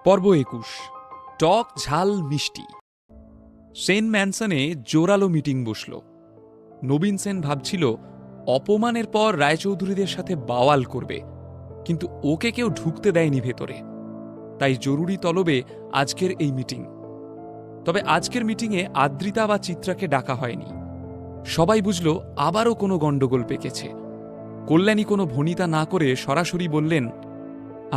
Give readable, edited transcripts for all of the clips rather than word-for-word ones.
পর্ব ২১ টক ঝাল মিষ্টি। সেন ম্যানসনে জোরালো মিটিং বসল। নবীন সেন ভাবছিল অপমানের পর রায়চৌধুরীদের সাথে বাওয়াল করবে, কিন্তু ওকে কেউ ঢুকতে দেয়নি ভেতরে। তাই জরুরি তলবে আজকের এই মিটিং। তবে আজকের মিটিংয়ে আদ্রিতা বা চিত্রাকে ডাকা হয়নি। সবাই বুঝল আবারও কোনো গণ্ডগোল পেকেছে। কল্যাণী কোনো ভনিতা না করে সরাসরি বললেন,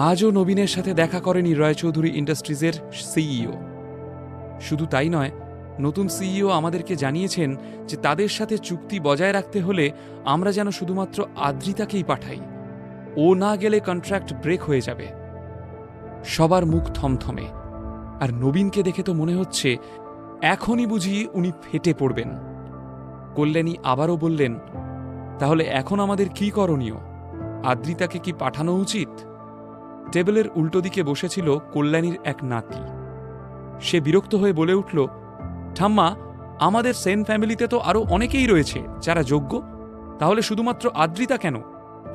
আজও নবীনের সাথে দেখা করেনি রায়চৌধুরী ইন্ডাস্ট্রিজের সিইও। শুধু তাই নয়, নতুন সিইও আমাদেরকে জানিয়েছেন যে তাদের সাথে চুক্তি বজায় রাখতে হলে আমরা যেন শুধুমাত্র আদ্রিতাকেই পাঠাই। ও না গেলে কন্ট্রাক্ট ব্রেক হয়ে যাবে। সবার মুখ থমথমে। আর নবীনকে দেখে তো মনে হচ্ছে এখনই বুঝি উনি ফেটে পড়বেন। কল্যাণী আবারও বললেন, তাহলে এখন আমাদের কি করণীয়? আদ্রিতাকে কি পাঠানো উচিত? টেবিলের উল্টো দিকে বসেছিল কল্যাণীর এক নাতি। সে বিরক্ত হয়ে বলে উঠল, ঠাম্মা, আমাদের সেন ফ্যামিলিতে তো আরও অনেকেই রয়েছে যারা যোগ্য। তাহলে শুধুমাত্র আদ্রিতা কেন?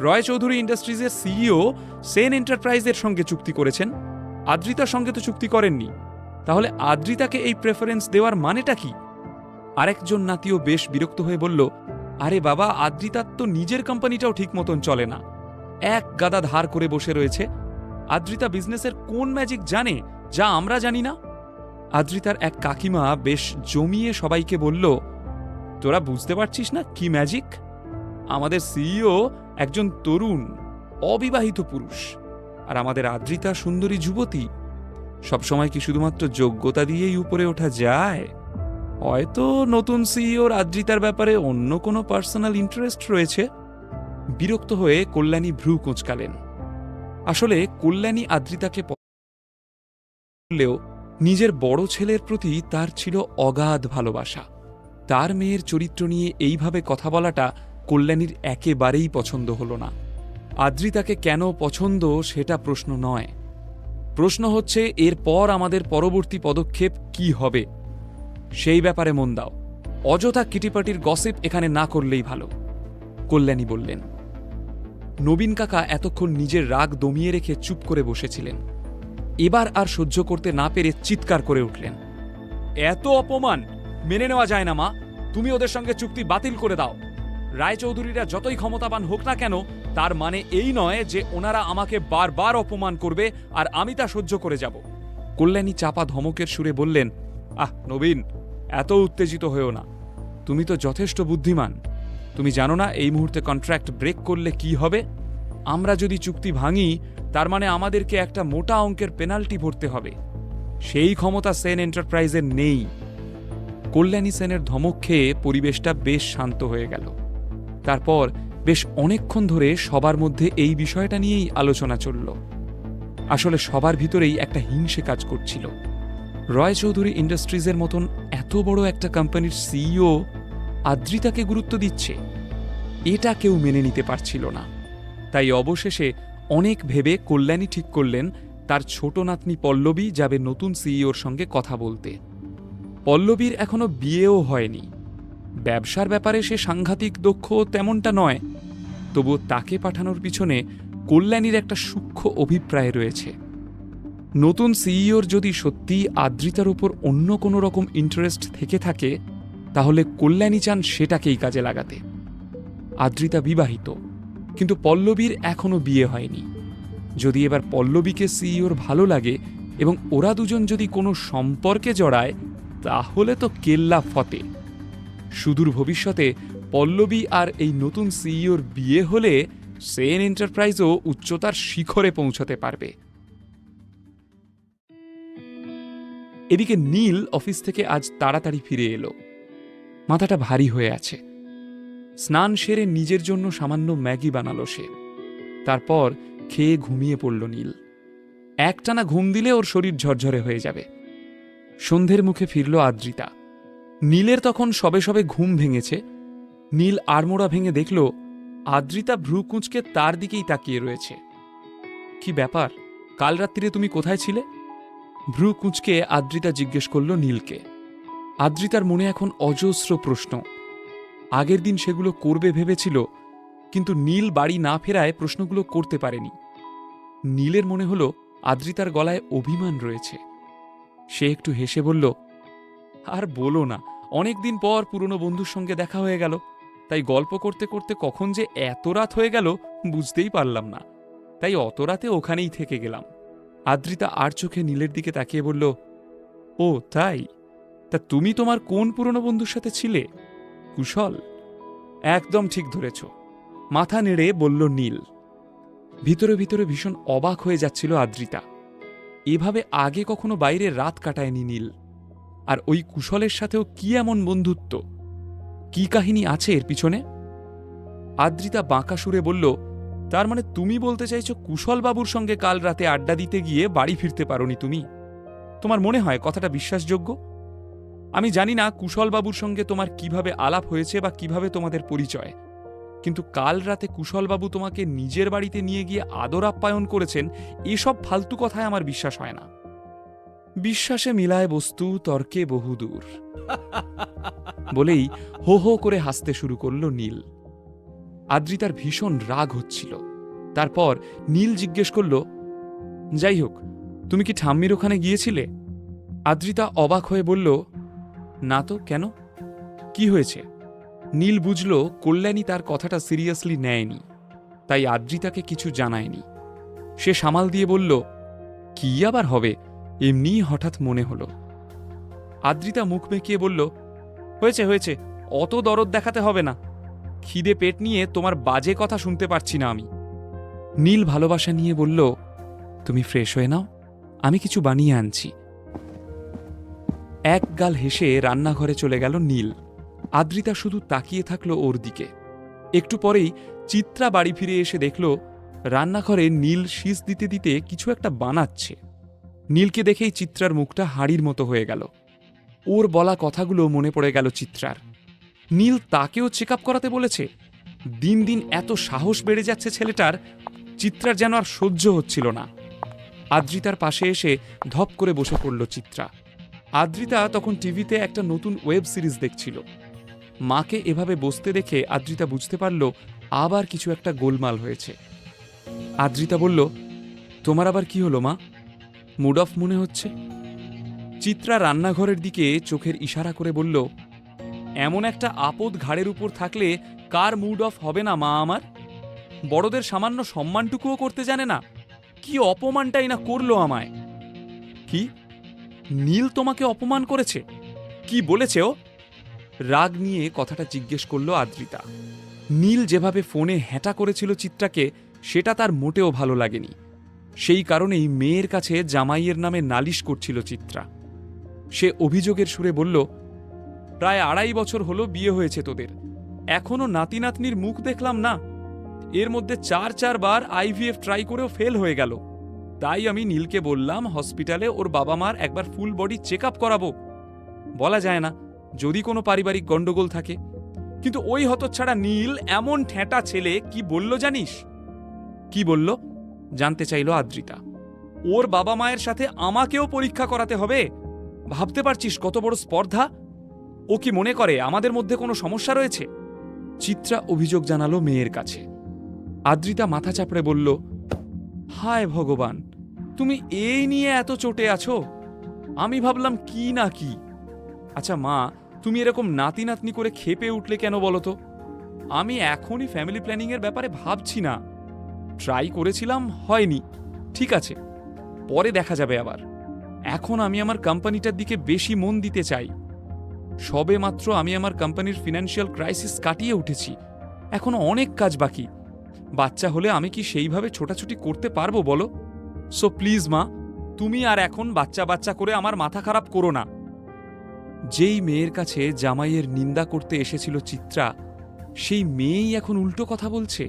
রায়চৌধুরী ইন্ডাস্ট্রিজের সিইও সেন এন্টারপ্রাইজের সঙ্গে চুক্তি করেছেন, আদ্রিতার সঙ্গে তো চুক্তি করেননি। তাহলে আদ্রিতাকে এই প্রেফারেন্স দেওয়ার মানেটা কি? আরেকজন নাতিও বেশ বিরক্ত হয়ে বলল, আরে বাবা, আদ্রিতার তো নিজের কোম্পানিটাও ঠিক মতন চলে না। এক গাদা ধার করে বসে রয়েছে। আদ্রিতা বিজনেসের কোন ম্যাজিক জানে যা আমরা জানি না? আদ্রিতার এক কাকিমা বেশ জমিয়ে সবাইকে বলল, তোরা বুঝতে পারছিস না কি ম্যাজিক? আমাদের সিইও একজন তরুণ অবিবাহিত পুরুষ, আর আমাদের আদ্রিতা সুন্দরী যুবতী। সবসময় কি শুধুমাত্র যোগ্যতা দিয়েই উপরে ওঠা যায়? হয়তো নতুন সিইওর আদ্রিতার ব্যাপারে অন্য কোনো পার্সোনাল ইন্টারেস্ট রয়েছে। বিরক্ত হয়ে কল্যাণী ভ্রু কুঁচকালেন। আসলে কল্যাণী আদ্রিতাকে পছন্দ নিজের বড় ছেলের প্রতি তার ছিল অগাধ ভালোবাসা। তার মেয়ের চরিত্র নিয়ে এইভাবে কথা বলাটা কল্যাণীর একেবারেই পছন্দ হল না। আদ্রিতাকে কেন পছন্দ সেটা প্রশ্ন নয়। প্রশ্ন হচ্ছে এরপর আমাদের পরবর্তী পদক্ষেপ কি হবে সেই ব্যাপারে মন দাও। অযথা কিটিপাটির গসিপ এখানে না করলেই ভালো, কল্যাণী বললেন। নবীন কাকা এতক্ষণ নিজের রাগ দমিয়ে রেখে চুপ করে বসেছিলেন। এবার আর সহ্য করতে না পেরে চিৎকার করে উঠলেন, এত অপমান মেনে নেওয়া যায় না মা। তুমি ওদের সঙ্গে চুক্তি বাতিল করে দাও। রায়চৌধুরীরা যতই ক্ষমতাবান হোক না কেন, তার মানে এই নয় যে ওনারা আমাকে বারবার অপমান করবে আর আমি তা সহ্য করে যাব। কল্যাণী চাপা ধমকের সুরে বললেন, নবীন, এত উত্তেজিত হয়েও না। তুমি তো যথেষ্ট বুদ্ধিমান। তুমি জানো না এই মুহূর্তে কন্ট্রাক্ট ব্রেক করলে কি হবে? আমরা যদি চুক্তি ভাঙি, তার মানে আমাদেরকে একটা মোটা অঙ্কের পেনাল্টি ভরতে হবে। সেই ক্ষমতা সেন এন্টারপ্রাইজের নেই। কল্যাণী সেনের ধমক খেয়ে পরিবেশটা বেশ শান্ত হয়ে গেল। তারপর বেশ অনেকক্ষণ ধরে সবার মধ্যে এই বিষয়টা নিয়েই আলোচনা চলল। আসলে সবার ভিতরেই একটা হিংসে কাজ করছিল। রায়চৌধুরী ইন্ডাস্ট্রিজের মতন এত বড় একটা কোম্পানির সিইও আদ্রিতাকে গুরুত্ব দিচ্ছে, এটা কেউ মেনে নিতে পারছিল না। তাই অবশেষে অনেক ভেবে কল্যাণী ঠিক করলেন তার ছোট নাতনি পল্লবী যাবে নতুন সিইওর সঙ্গে কথা বলতে। পল্লবীর এখনো বিয়েও হয়নি। ব্যবসার ব্যাপারে সে সাংঘাতিক দক্ষ তেমনটা নয়, তবুও তাকে পাঠানোর পিছনে কল্যাণীর একটা সূক্ষ্ম অভিপ্রায় রয়েছে। নতুন সিইওর যদি সত্যি আদ্রিতার উপর অন্য কোনো রকম ইন্টারেস্ট থেকে থাকে, তাহলে কল্যাণী চান সেটাকেই কাজে লাগাতে। আদ্রিতা বিবাহিত, কিন্তু পল্লবীর এখনো বিয়ে হয়নি। যদি এবার পল্লবীকে সিইওর ভালো লাগে এবং ওরা দুজন যদি কোনো সম্পর্কে জড়ায়, তাহলে তো কেল্লা ফতে। সুদূর ভবিষ্যতে পল্লবী আর এই নতুন সিইওর বিয়ে হলে সেন এন্টারপ্রাইজও উচ্চতার শিখরে পৌঁছতে পারবে। এদিকে নীল অফিস থেকে আজ তাড়াতাড়ি ফিরে এলো। মাথাটা ভারী হয়ে আছে। স্নান সেরে নিজের জন্য সামান্য ম্যাগি বানালো সে। তারপর খেয়ে ঘুমিয়ে পড়ল নীল। একটানা ঘুম দিলে ওর শরীর ঝরঝরে হয়ে যাবে। সন্ধ্যের মুখে ফিরল আদ্রিতা। নীলের তখন সবে সবে ঘুম ভেঙেছে। নীল আড়মোড়া ভেঙে দেখল আদ্রিতা ভ্রু কুঁচকে তার দিকেই তাকিয়ে রয়েছে। কি ব্যাপার, কাল রাত্রিরে তুমি কোথায় ছিলে? ভ্রু কুঁচকে আদ্রিতা জিজ্ঞেস করল নীলকে। আদ্রিতার মনে এখন অজস্র প্রশ্ন। আগের দিন সেগুলো করবে ভেবেছিল, কিন্তু নীল বাড়ি না ফেরায় প্রশ্নগুলো করতে পারেনি। নীলের মনে হলো আদ্রিতার গলায় অভিমান রয়েছে। সে একটু হেসে বলল, আর বলো না, অনেকদিন পর পুরনো বন্ধুর সঙ্গে দেখা হয়ে গেল, তাই গল্প করতে করতে কখন যে এত রাত হয়ে গেল বুঝতেই পারলাম না, তাই অত রাতে ওখানেই থেকে গেলাম। আদ্রিতা আর চোখে নীলের দিকে তাকিয়ে বলল, ও তাই? তা তুমি তোমার কোন পুরনো বন্ধুর সাথে ছিলে? কুশল? একদম ঠিক ধরেছ, মাথা নেড়ে বলল নীল। ভিতরে ভিতরে ভীষণ অবাক হয়ে যাচ্ছিল আদ্রিতা। এভাবে আগে কখনো বাইরে রাত কাটায়নি নীল। আর ওই কুশলের সাথেও কি এমন বন্ধুত্ব? কি কাহিনী আছে এর পিছনে? আদ্রিতা বাঁকা সুরে বলল, তার মানে তুমি বলতে চাইছো কুশল বাবুর সঙ্গে কাল রাতে আড্ডা দিতে গিয়ে বাড়ি ফিরতে পারোনি তুমি? তোমার মনে হয় কথাটা বিশ্বাসযোগ্য? আমি জানি না কুশল বাবুর সঙ্গে তোমার কিভাবে আলাপ হয়েছে বা কিভাবে তোমাদের পরিচয়, কিন্তু কাল রাতে কুশলবাবু তোমাকে নিজের বাড়িতে নিয়ে গিয়ে আদর আপ্যায়ন করেছেন, এসব ফালতু কথায় আমার বিশ্বাস হয় না। বিশ্বাসে মিলায় বস্তু, তর্কে বহুদূর বলেই হো হো করে হাসতে শুরু করল নীল। আদ্রিতার ভীষণ রাগ হচ্ছিল। তারপর নীল জিজ্ঞেস করল, যাই হোক, তুমি কি ঠাম্মির ওখানে গিয়েছিলে? আদ্রিতা অবাক হয়ে বলল, না তো, কেন? কি হয়েছে? নীল বুঝল কল্যাণী তার কথাটা সিরিয়াসলি নেয়নি, তাই আদ্রিতাকে কিছু জানায়নি। সে সামাল দিয়ে বলল, কি আবার হবে, এমনিই হঠাৎ মনে হলো। আদ্রিতা মুখ বেঁকিয়ে বলল, হয়েছে হয়েছে, অত দরদ দেখাতে হবে না। খিদে পেট নিয়ে তোমার বাজে কথা শুনতে পারছি না আমি। নীল ভালোবাসা নিয়ে বলল, তুমি ফ্রেশ হয়ে নাও, আমি কিছু বানিয়ে আনছি। এক গাল হেসে রান্নাঘরে চলে গেল নীল। আদ্রিতা শুধু তাকিয়ে থাকল ওর দিকে। একটু পরেই চিত্রা বাড়ি ফিরে এসে দেখল রান্নাঘরে নীল শীষ দিতে দিতে কিছু একটা বানাচ্ছে। নীলকে দেখেই চিত্রার মুখটা হাড়ির মতো হয়ে গেল। ওর বলা কথাগুলো মনে পড়ে গেল চিত্রার। নীল তাকেও চেক আপ করাতে বলেছে। দিন দিন এত সাহস বেড়ে যাচ্ছে ছেলেটার, চিত্রার যেন আর সহ্য হচ্ছিল না। আদ্রিতার পাশে এসে ধপ করে বসে পড়ল চিত্রা। আদ্রিতা তখন টিভিতে একটা নতুন ওয়েব সিরিজ দেখছিল। মাকে এভাবে বসতে দেখে আদ্রিতা বুঝতে পারল আবার কিছু একটা গোলমাল হয়েছে। আদ্রিতা বলল, তোমার আবার কি হলো মা? মুড অফ মনে হচ্ছে। চিত্রা রান্নাঘরের দিকে চোখের ইশারা করে বলল, এমন একটা আপদ ঘাড়ের উপর থাকলে কার মুড অফ হবে না মা আমার? বড়দের সামান্য সম্মানটুকুও করতে জানে না। কি অপমানটাই না করলো আমায়। কি? নীল তোমাকে অপমান করেছে? কি বলেছে ও? রাগ নিয়ে কথাটা জিজ্ঞেস করল আদ্রিতা। নীল যেভাবে ফোনে হ্যাঁটা করেছিল চিত্রাকে, সেটা তার মোটেও ভালো লাগেনি। সেই কারণেই মেয়ের কাছে জামাইয়ের নামে নালিশ করছিল চিত্রা। সে অভিযোগের সুরে বলল, প্রায় 2.5 বছর হলো বিয়ে হয়েছে তোদের, এখনো নাতি নাতনির মুখ দেখলাম না। এর মধ্যে 4 বার আইভিএফ ট্রাই করেও ফেল হয়ে গেল। তাই আমি নীলকে বললাম হসপিটালে ওর বাবা মার একবার ফুল বডি চেক আপ করাবো। বলা যায় না, যদি কোনো পারিবারিক গন্ডগোল থাকে। কিন্তু ওই হতচ্ছাড়া নীল এমন ঠেঁটা ছেলে কি বলল জানিস? কি বলল জানতে চাইল আদ্রিতা। ওর বাবা মায়ের সাথে আমাকেও পরীক্ষা করাতে হবে। ভাবতে পারছিস কত বড় স্পর্ধা? ও কি মনে করে আমাদের মধ্যে কোনো সমস্যা রয়েছে? চিত্রা অভিযোগ জানালো মেয়ের কাছে। আদ্রিতা মাথা চাপড়ে বলল, হায় ভগবান, তুমি এই নিয়ে এত চটে আছো? আমি ভাবলাম কি না কি। আচ্ছা মা, তুমি এরকম নাতি নাতনি করে খেপে উঠলে কেন বলো তো? আমি এখনই ফ্যামিলি প্ল্যানিং এর ব্যাপারে ভাবছি না। ট্রাই করেছিলাম, হয়নি, ঠিক আছে, পরে দেখা যাবে আবার। এখন আমি আমার কোম্পানিটার দিকে বেশি মন দিতে চাই। সবে মাত্র আমি আমার কোম্পানির ফিনান্সিয়াল ক্রাইসিস কাটিয়ে উঠেছি, এখনো অনেক কাজ বাকি। বাচ্চা হলে আমি কি সেইভাবে ছোটাছুটি করতে পারবো বলো? সো প্লিজ মা, তুমি আর এখন বাচ্চা বাচ্চা করে আমার মাথা খারাপ করো না। যেই মেয়ের কাছে জামাইয়ের নিন্দা করতে এসেছিল চিত্রা, সেই মেয়েই এখন উল্টো কথা বলছে।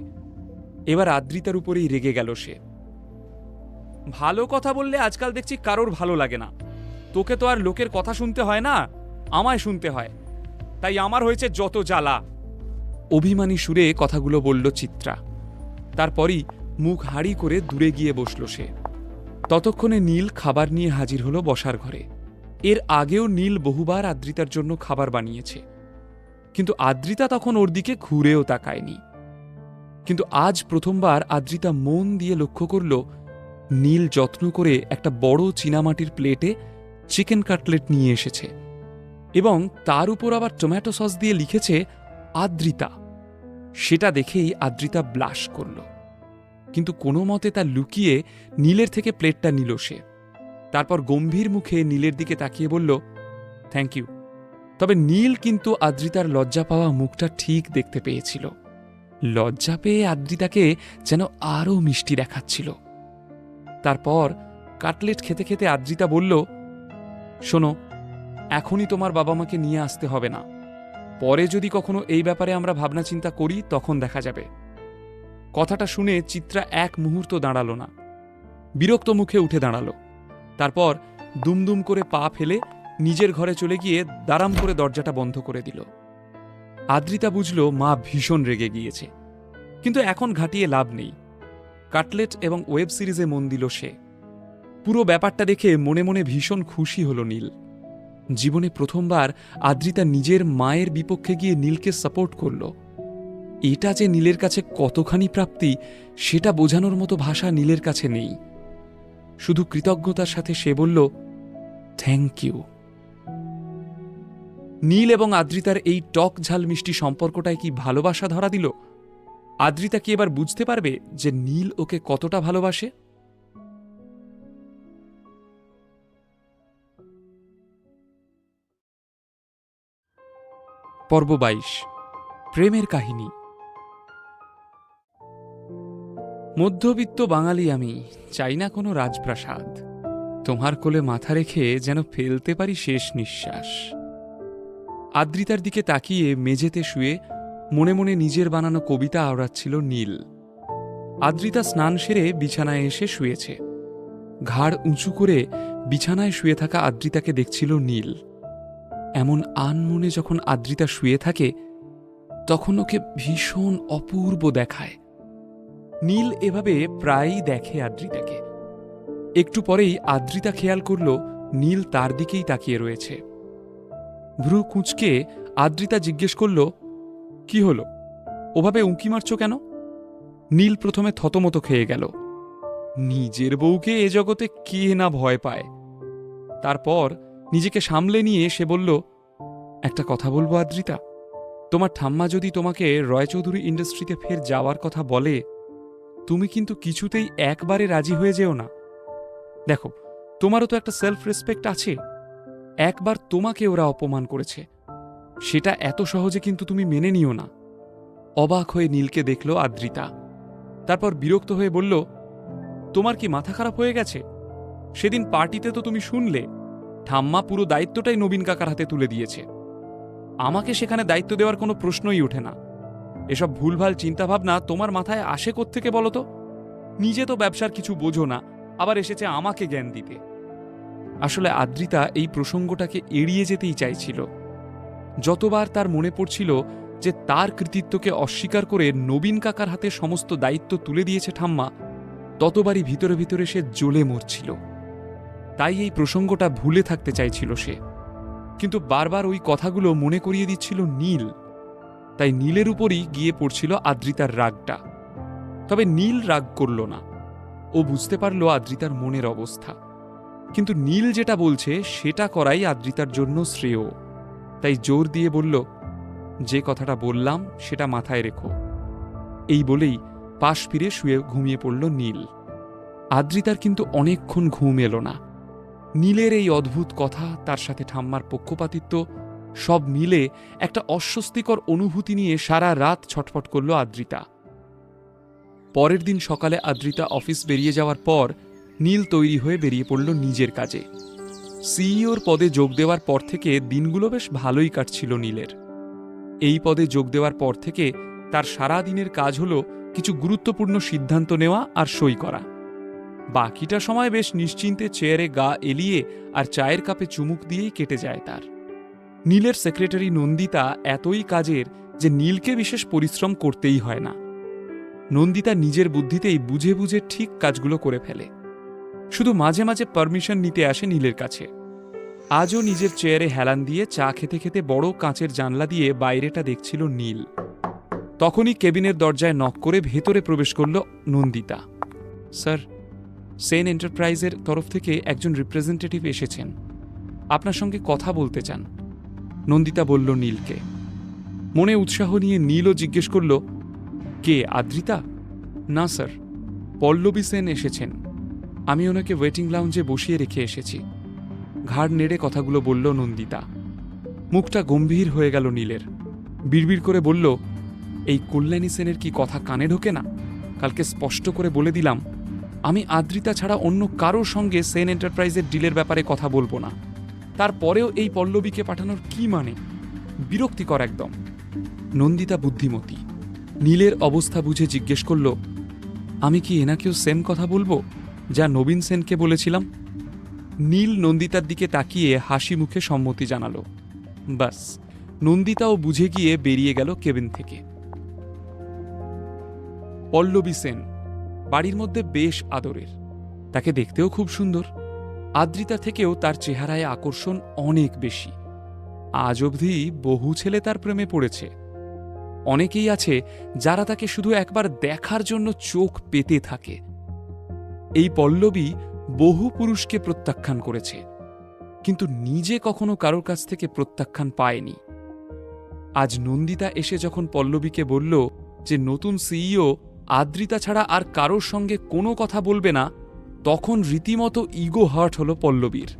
এবার আদ্রিতার উপরেই রেগে গেল সে। ভালো কথা বললে আজকাল দেখছি কারোর ভালো লাগে না। তোকে তো আর লোকের কথা শুনতে হয় না, আমায় শুনতে হয়। তাই আমার হয়েছে যত জ্বালা। অভিমানী সুরে কথাগুলো বলল চিত্রা। তারপরই মুখ হাড়ি করে দূরে গিয়ে বসল সে। ততক্ষণে নীল খাবার নিয়ে হাজির হলো বসার ঘরে। এর আগেও নীল বহুবার আদ্রিতার জন্য খাবার বানিয়েছে, কিন্তু আদ্রিতা তখন ওর দিকে ঘুরেও তাকায়নি। কিন্তু আজ প্রথমবার আদ্রিতা মন দিয়ে লক্ষ্য করল নীল যত্ন করে একটা বড় চীনামাটির প্লেটে চিকেন কাটলেট নিয়ে এসেছে এবং তার উপর আবার টমেটো সস দিয়ে লিখেছে আদ্রিতা। সেটা দেখেই আদ্রিতা ব্লাশ করল, কিন্তু কোনো মতে তা লুকিয়ে নীলের থেকে প্লেটটা নিল সে। তারপর গম্ভীর মুখে নীলের দিকে তাকিয়ে বলল, থ্যাংক ইউ। তবে নীল কিন্তু আদ্রিতার লজ্জা পাওয়া মুখটা ঠিক দেখতে পেয়েছিল। লজ্জা পেয়ে আদ্রিতাকে যেন আরও মিষ্টি দেখাচ্ছিল। তারপর কাটলেট খেতে খেতে আদ্রিতা বলল, শোনো, এখনই তোমার বাবা মাকে নিয়ে আসতে হবে না। পরে যদি কখনো এই ব্যাপারে আমরা ভাবনা চিন্তা করি তখন দেখা যাবে। কথাটা শুনে চিত্রা এক মুহূর্ত দাঁড়াল না, বিরক্ত মুখে উঠে দাঁড়াল। তারপর দুমদুম করে পা ফেলে নিজের ঘরে চলে গিয়ে দাঁড়াম করে দরজাটা বন্ধ করে দিল। আদ্রিতা বুঝল মা ভীষণ রেগে গিয়েছে, কিন্তু এখন ঘাটিয়ে লাভ নেই। কাটলেট এবং ওয়েব সিরিজে মন দিল সে। পুরো ব্যাপারটা দেখে মনে মনে ভীষণ খুশি হল নীল। জীবনে প্রথমবার আদ্রিতা নিজের মায়ের বিপক্ষে গিয়ে নীলকে সাপোর্ট করল। এটা যে নীলের কাছে কতখানি প্রাপ্তি সেটা বোঝানোর মতো ভাষা নীলের কাছে নেই। শুধু কৃতজ্ঞতার সাথে সে বলল, থ্যাংক ইউ। নীল এবং আদ্রিতার এই টক ঝাল মিষ্টি সম্পর্কটায় কি ভালোবাসা ধরা দিল? আদ্রিতা কি এবার বুঝতে পারবে যে নীল ওকে কতটা ভালোবাসে? পর্ব 22, প্রেমের কাহিনী। মধ্যবিত্ত বাঙালি আমি, চাই না কোনো রাজপ্রাসাদ। তোমার কোলে মাথা রেখে যেন ফেলতে পারি শেষ নিঃশ্বাস। আদ্রিতার দিকে তাকিয়ে মেঝেতে শুয়ে মনে মনে নিজের বানানো কবিতা আওড়াচ্ছিল নীল। আদ্রিতা স্নান সেরে বিছানায় এসে শুয়েছে। ঘাড় উঁচু করে বিছানায় শুয়ে থাকা আদ্রিতাকে দেখছিল নীল। এমন আনমনে যখন আদ্রিতা শুয়ে থাকে তখন ওকে ভীষণ অপূর্ব দেখায়। নীল এভাবে প্রায়ই দেখে আদ্রিতাকে। একটু পরেই আদ্রিতা খেয়াল করল নীল তার দিকেই তাকিয়ে রয়েছে। ভ্রু কুঁচকে আদ্রিতা জিজ্ঞেস করল, কি হলো, ওভাবে উঁকি মারছ কেন? নীল প্রথমে থতমত খেয়ে গেল। নিজের বউকে এ জগতে কে না ভয় পায়। তারপর নিজেকে সামলে নিয়ে সে বলল, একটা কথা বলবো আদ্রিতা, তোমার ঠাম্মা যদি তোমাকে রয়চৌধুরী ইন্ডাস্ট্রিতে ফের যাওয়ার কথা বলে তুমি কিন্তু কিছুতেই একবারে রাজি হয়ে যেও না। দেখো, তোমারও তো একটা সেলফ রেসপেক্ট আছে। একবার তোমাকে ওরা অপমান করেছে, সেটা এত সহজে কিন্তু তুমি মেনে নিও না। অবাক হয়ে নীলকে দেখল আদ্রিতা। তারপর বিরক্ত হয়ে বলল, তোমার কি মাথা খারাপ হয়ে গেছে? সেদিন পার্টিতে তো তুমি শুনলে ঠাম্মা পুরো দায়িত্বটাই নবীন কাকার হাতে তুলে দিয়েছে। আমাকে সেখানে দায়িত্ব দেওয়ার কোনো প্রশ্নই ওঠে না। এসব ভুলভাল চিন্তাভাবনা তোমার মাথায় আসে কোত্থেকে বলো তো? নিজে তো ব্যবসার কিছু বোঝো না, আবার এসেছে আমাকে জ্ঞান দিতে। আসলে আদ্রিতা এই প্রসঙ্গটাকে এড়িয়ে যেতেই চাইছিল। যতবার তার মনে পড়ছিল যে তার কৃতিত্বকে অস্বীকার করে নবীন কাকার হাতে সমস্ত দায়িত্ব তুলে দিয়েছে ঠাম্মা, ততবারই ভিতরে ভিতরে সে জ্বলে মরছিল। তাই এই প্রসঙ্গটা ভুলে থাকতে চাইছিল সে, কিন্তু বারবার ওই কথাগুলো মনে করিয়ে দিচ্ছিল নীল। তাই নীলের উপরই গিয়ে পড়ছিল আদ্রিতার রাগটা। তবে নীল রাগ করল না। ও বুঝতে পারল আদ্রিতার মনের অবস্থা, কিন্তু নীল যেটা বলছে সেটা করাই আদ্রিতার জন্য শ্রেয়। তাই জোর দিয়ে বলল, যে কথাটা বললাম সেটা মাথায় রেখো। এই বলেই পাশ ফিরে শুয়ে ঘুমিয়ে পড়ল নীল। আদ্রিতার কিন্তু অনেকক্ষণ ঘুম এলো না। নীলের এই অদ্ভুত কথা, তার সাথে ঠাম্মার পক্ষপাতিত্ব, সব মিলে একটা অস্বস্তিকর অনুভূতি নিয়ে সারা রাত ছটফট করল আদ্রিতা। পরের দিন সকালে আদ্রিতা অফিস বেরিয়ে যাওয়ার পর নীল তৈরি হয়ে বেরিয়ে পড়ল নিজের কাজে। সিইওর পদে যোগ দেওয়ার পর থেকে দিনগুলো বেশ ভালোই কাটছিল নীলের। এই পদে যোগ দেওয়ার পর থেকে তার সারা দিনের কাজ হলো কিছু গুরুত্বপূর্ণ সিদ্ধান্ত নেওয়া আর সই করা। বাকিটা সময় বেশ নিশ্চিন্তে চেয়ারে গা এলিয়ে আর চায়ের কাপে চুমুক দিয়েই কেটে যায় তার। নীলের সেক্রেটারি নন্দিতা এতই কাজের যে নীলকে বিশেষ পরিশ্রম করতেই হয় না। নন্দিতা নিজের বুদ্ধিতেই বুঝে বুঝে ঠিক কাজগুলো করে ফেলে। শুধু মাঝে মাঝে পারমিশন নিতে আসে নীলের কাছে। আজও নিজের চেয়ারে হেলান দিয়ে চা খেতে খেতে বড় কাঁচের জানলা দিয়ে বাইরেটা দেখছিল নীল। তখনই কেবিনের দরজায় নক করে ভেতরে প্রবেশ করল নন্দিতা। স্যার, সেন এন্টারপ্রাইজের তরফ থেকে একজন রিপ্রেজেন্টেটিভ এসেছেন, আপনার সঙ্গে কথা বলতে চান। নন্দিতা বলল নীলকে। মনে উৎসাহ নিয়ে নীলও জিজ্ঞেস করল, কে, আদ্রিতা? না স্যার, পল্লবী সেন এসেছেন। আমি ওনাকে ওয়েটিং লাউঞ্জে বসিয়ে রেখে এসেছি। ঘাড় নেড়ে কথাগুলো বলল নন্দিতা। মুখটা গম্ভীর হয়ে গেল নীলের। বিড়বিড় করে বলল, এই কল্যাণী সেনের কি কথা কানে ঢোকে না? কালকে স্পষ্ট করে বলে দিলাম, আমি আদ্রিতা ছাড়া অন্য কারোর সঙ্গে সেন এন্টারপ্রাইজের ডিলের ব্যাপারে কথা বলবো না। তারপরেও এই পল্লবীকে পাঠানোর কি মানে? বিরক্তিকর একদম। নন্দিতা বুদ্ধিমতী, নীলের অবস্থা বুঝে জিজ্ঞেস করল, আমি কি এনাকেও সেম কথা বলবো যা নবীন সেনকে বলেছিলাম? নীল নন্দিতার দিকে তাকিয়ে হাসি মুখে সম্মতি জানালো। বাস, নন্দিতাও বুঝে গিয়ে বেরিয়ে গেল কেবিন থেকে। পল্লবী সেন বাড়ির মধ্যে বেশ আদরের, তাকে দেখতেও খুব সুন্দর। আদ্রিতা থেকেও তার চেহারায় আকর্ষণ অনেক বেশি। আজ অবধি বহু ছেলে তার প্রেমে পড়েছে। অনেকেই আছে যারা তাকে শুধু একবার দেখার জন্য চোখ পেতে থাকে। এই পল্লবী বহু পুরুষকে প্রত্যাখ্যান করেছে, কিন্তু নিজে কখনো কারোর কাছ থেকে প্রত্যাখ্যান পায়নি। আজ নন্দিতা এসে যখন পল্লবীকে বলল যে নতুন সিইও আদ্রিতা ছাড়া আর কারোর সঙ্গে কোনো কথা বলবে না, তখন রীতিমতো ইগো হার্ট হল পল্লবীর।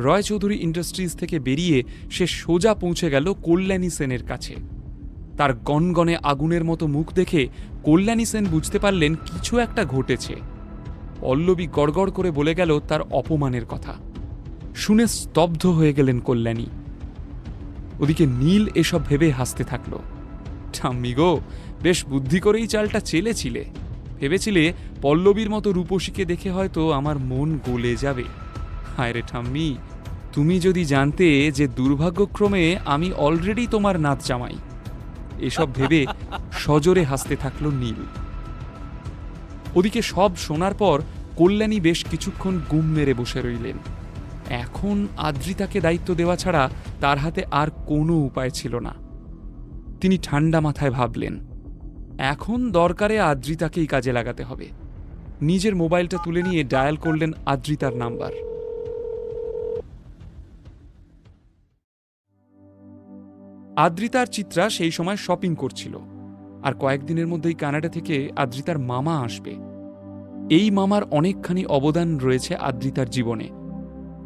রয় চৌধুরী ইন্ডাস্ট্রিজ থেকে বেরিয়ে সে সোজা পৌঁছে গেল কল্যাণী সেনের কাছে। তার গনগনে আগুনের মতো মুখ দেখে কল্যাণী সেন বুঝতে পারলেন কিছু একটা ঘটেছে। পল্লবী গড়গড় করে বলে গেল তার অপমানের কথা। শুনে স্তব্ধ হয়ে গেলেন কল্যাণী। ওদিকে নীল এসব ভেবে হাসতে থাকল। ঠাম্মি গো, বেশ বুদ্ধি করেই চালটা চেলেছিলে। ভেবেছিলে পল্লবীর মতো রূপসীকে দেখে হয়তো আমার মন গলে যাবে। হায় রে ঠাম্মি, তুমি যদি জানতে যে দুর্ভাগ্যক্রমে আমি অলরেডি তোমার নাত জামাই। এসব ভেবে সজোরে হাসতে থাকল নীল। ওদিকে সব শোনার পর কল্যাণী বেশ কিছুক্ষণ গুম মেরে বসে রইলেন। এখন আদ্রিতাকে দায়িত্ব দেওয়া ছাড়া তার হাতে আর কোনো উপায় ছিল না। তিনি ঠান্ডা মাথায় ভাবলেন, এখন দরকারে আদ্রিতাকেই কাজে লাগাতে হবে। নিজের মোবাইলটা তুলে নিয়ে ডায়াল করলেন আদ্রিতার নাম্বার। আদ্রিতার চিত্রা সেই সময় শপিং করছিল, আর কয়েকদিনের মধ্যেই কানাডা থেকে আদ্রিতার মামা আসবে। এই মামার অনেকখানি অবদান রয়েছে আদ্রিতার জীবনে।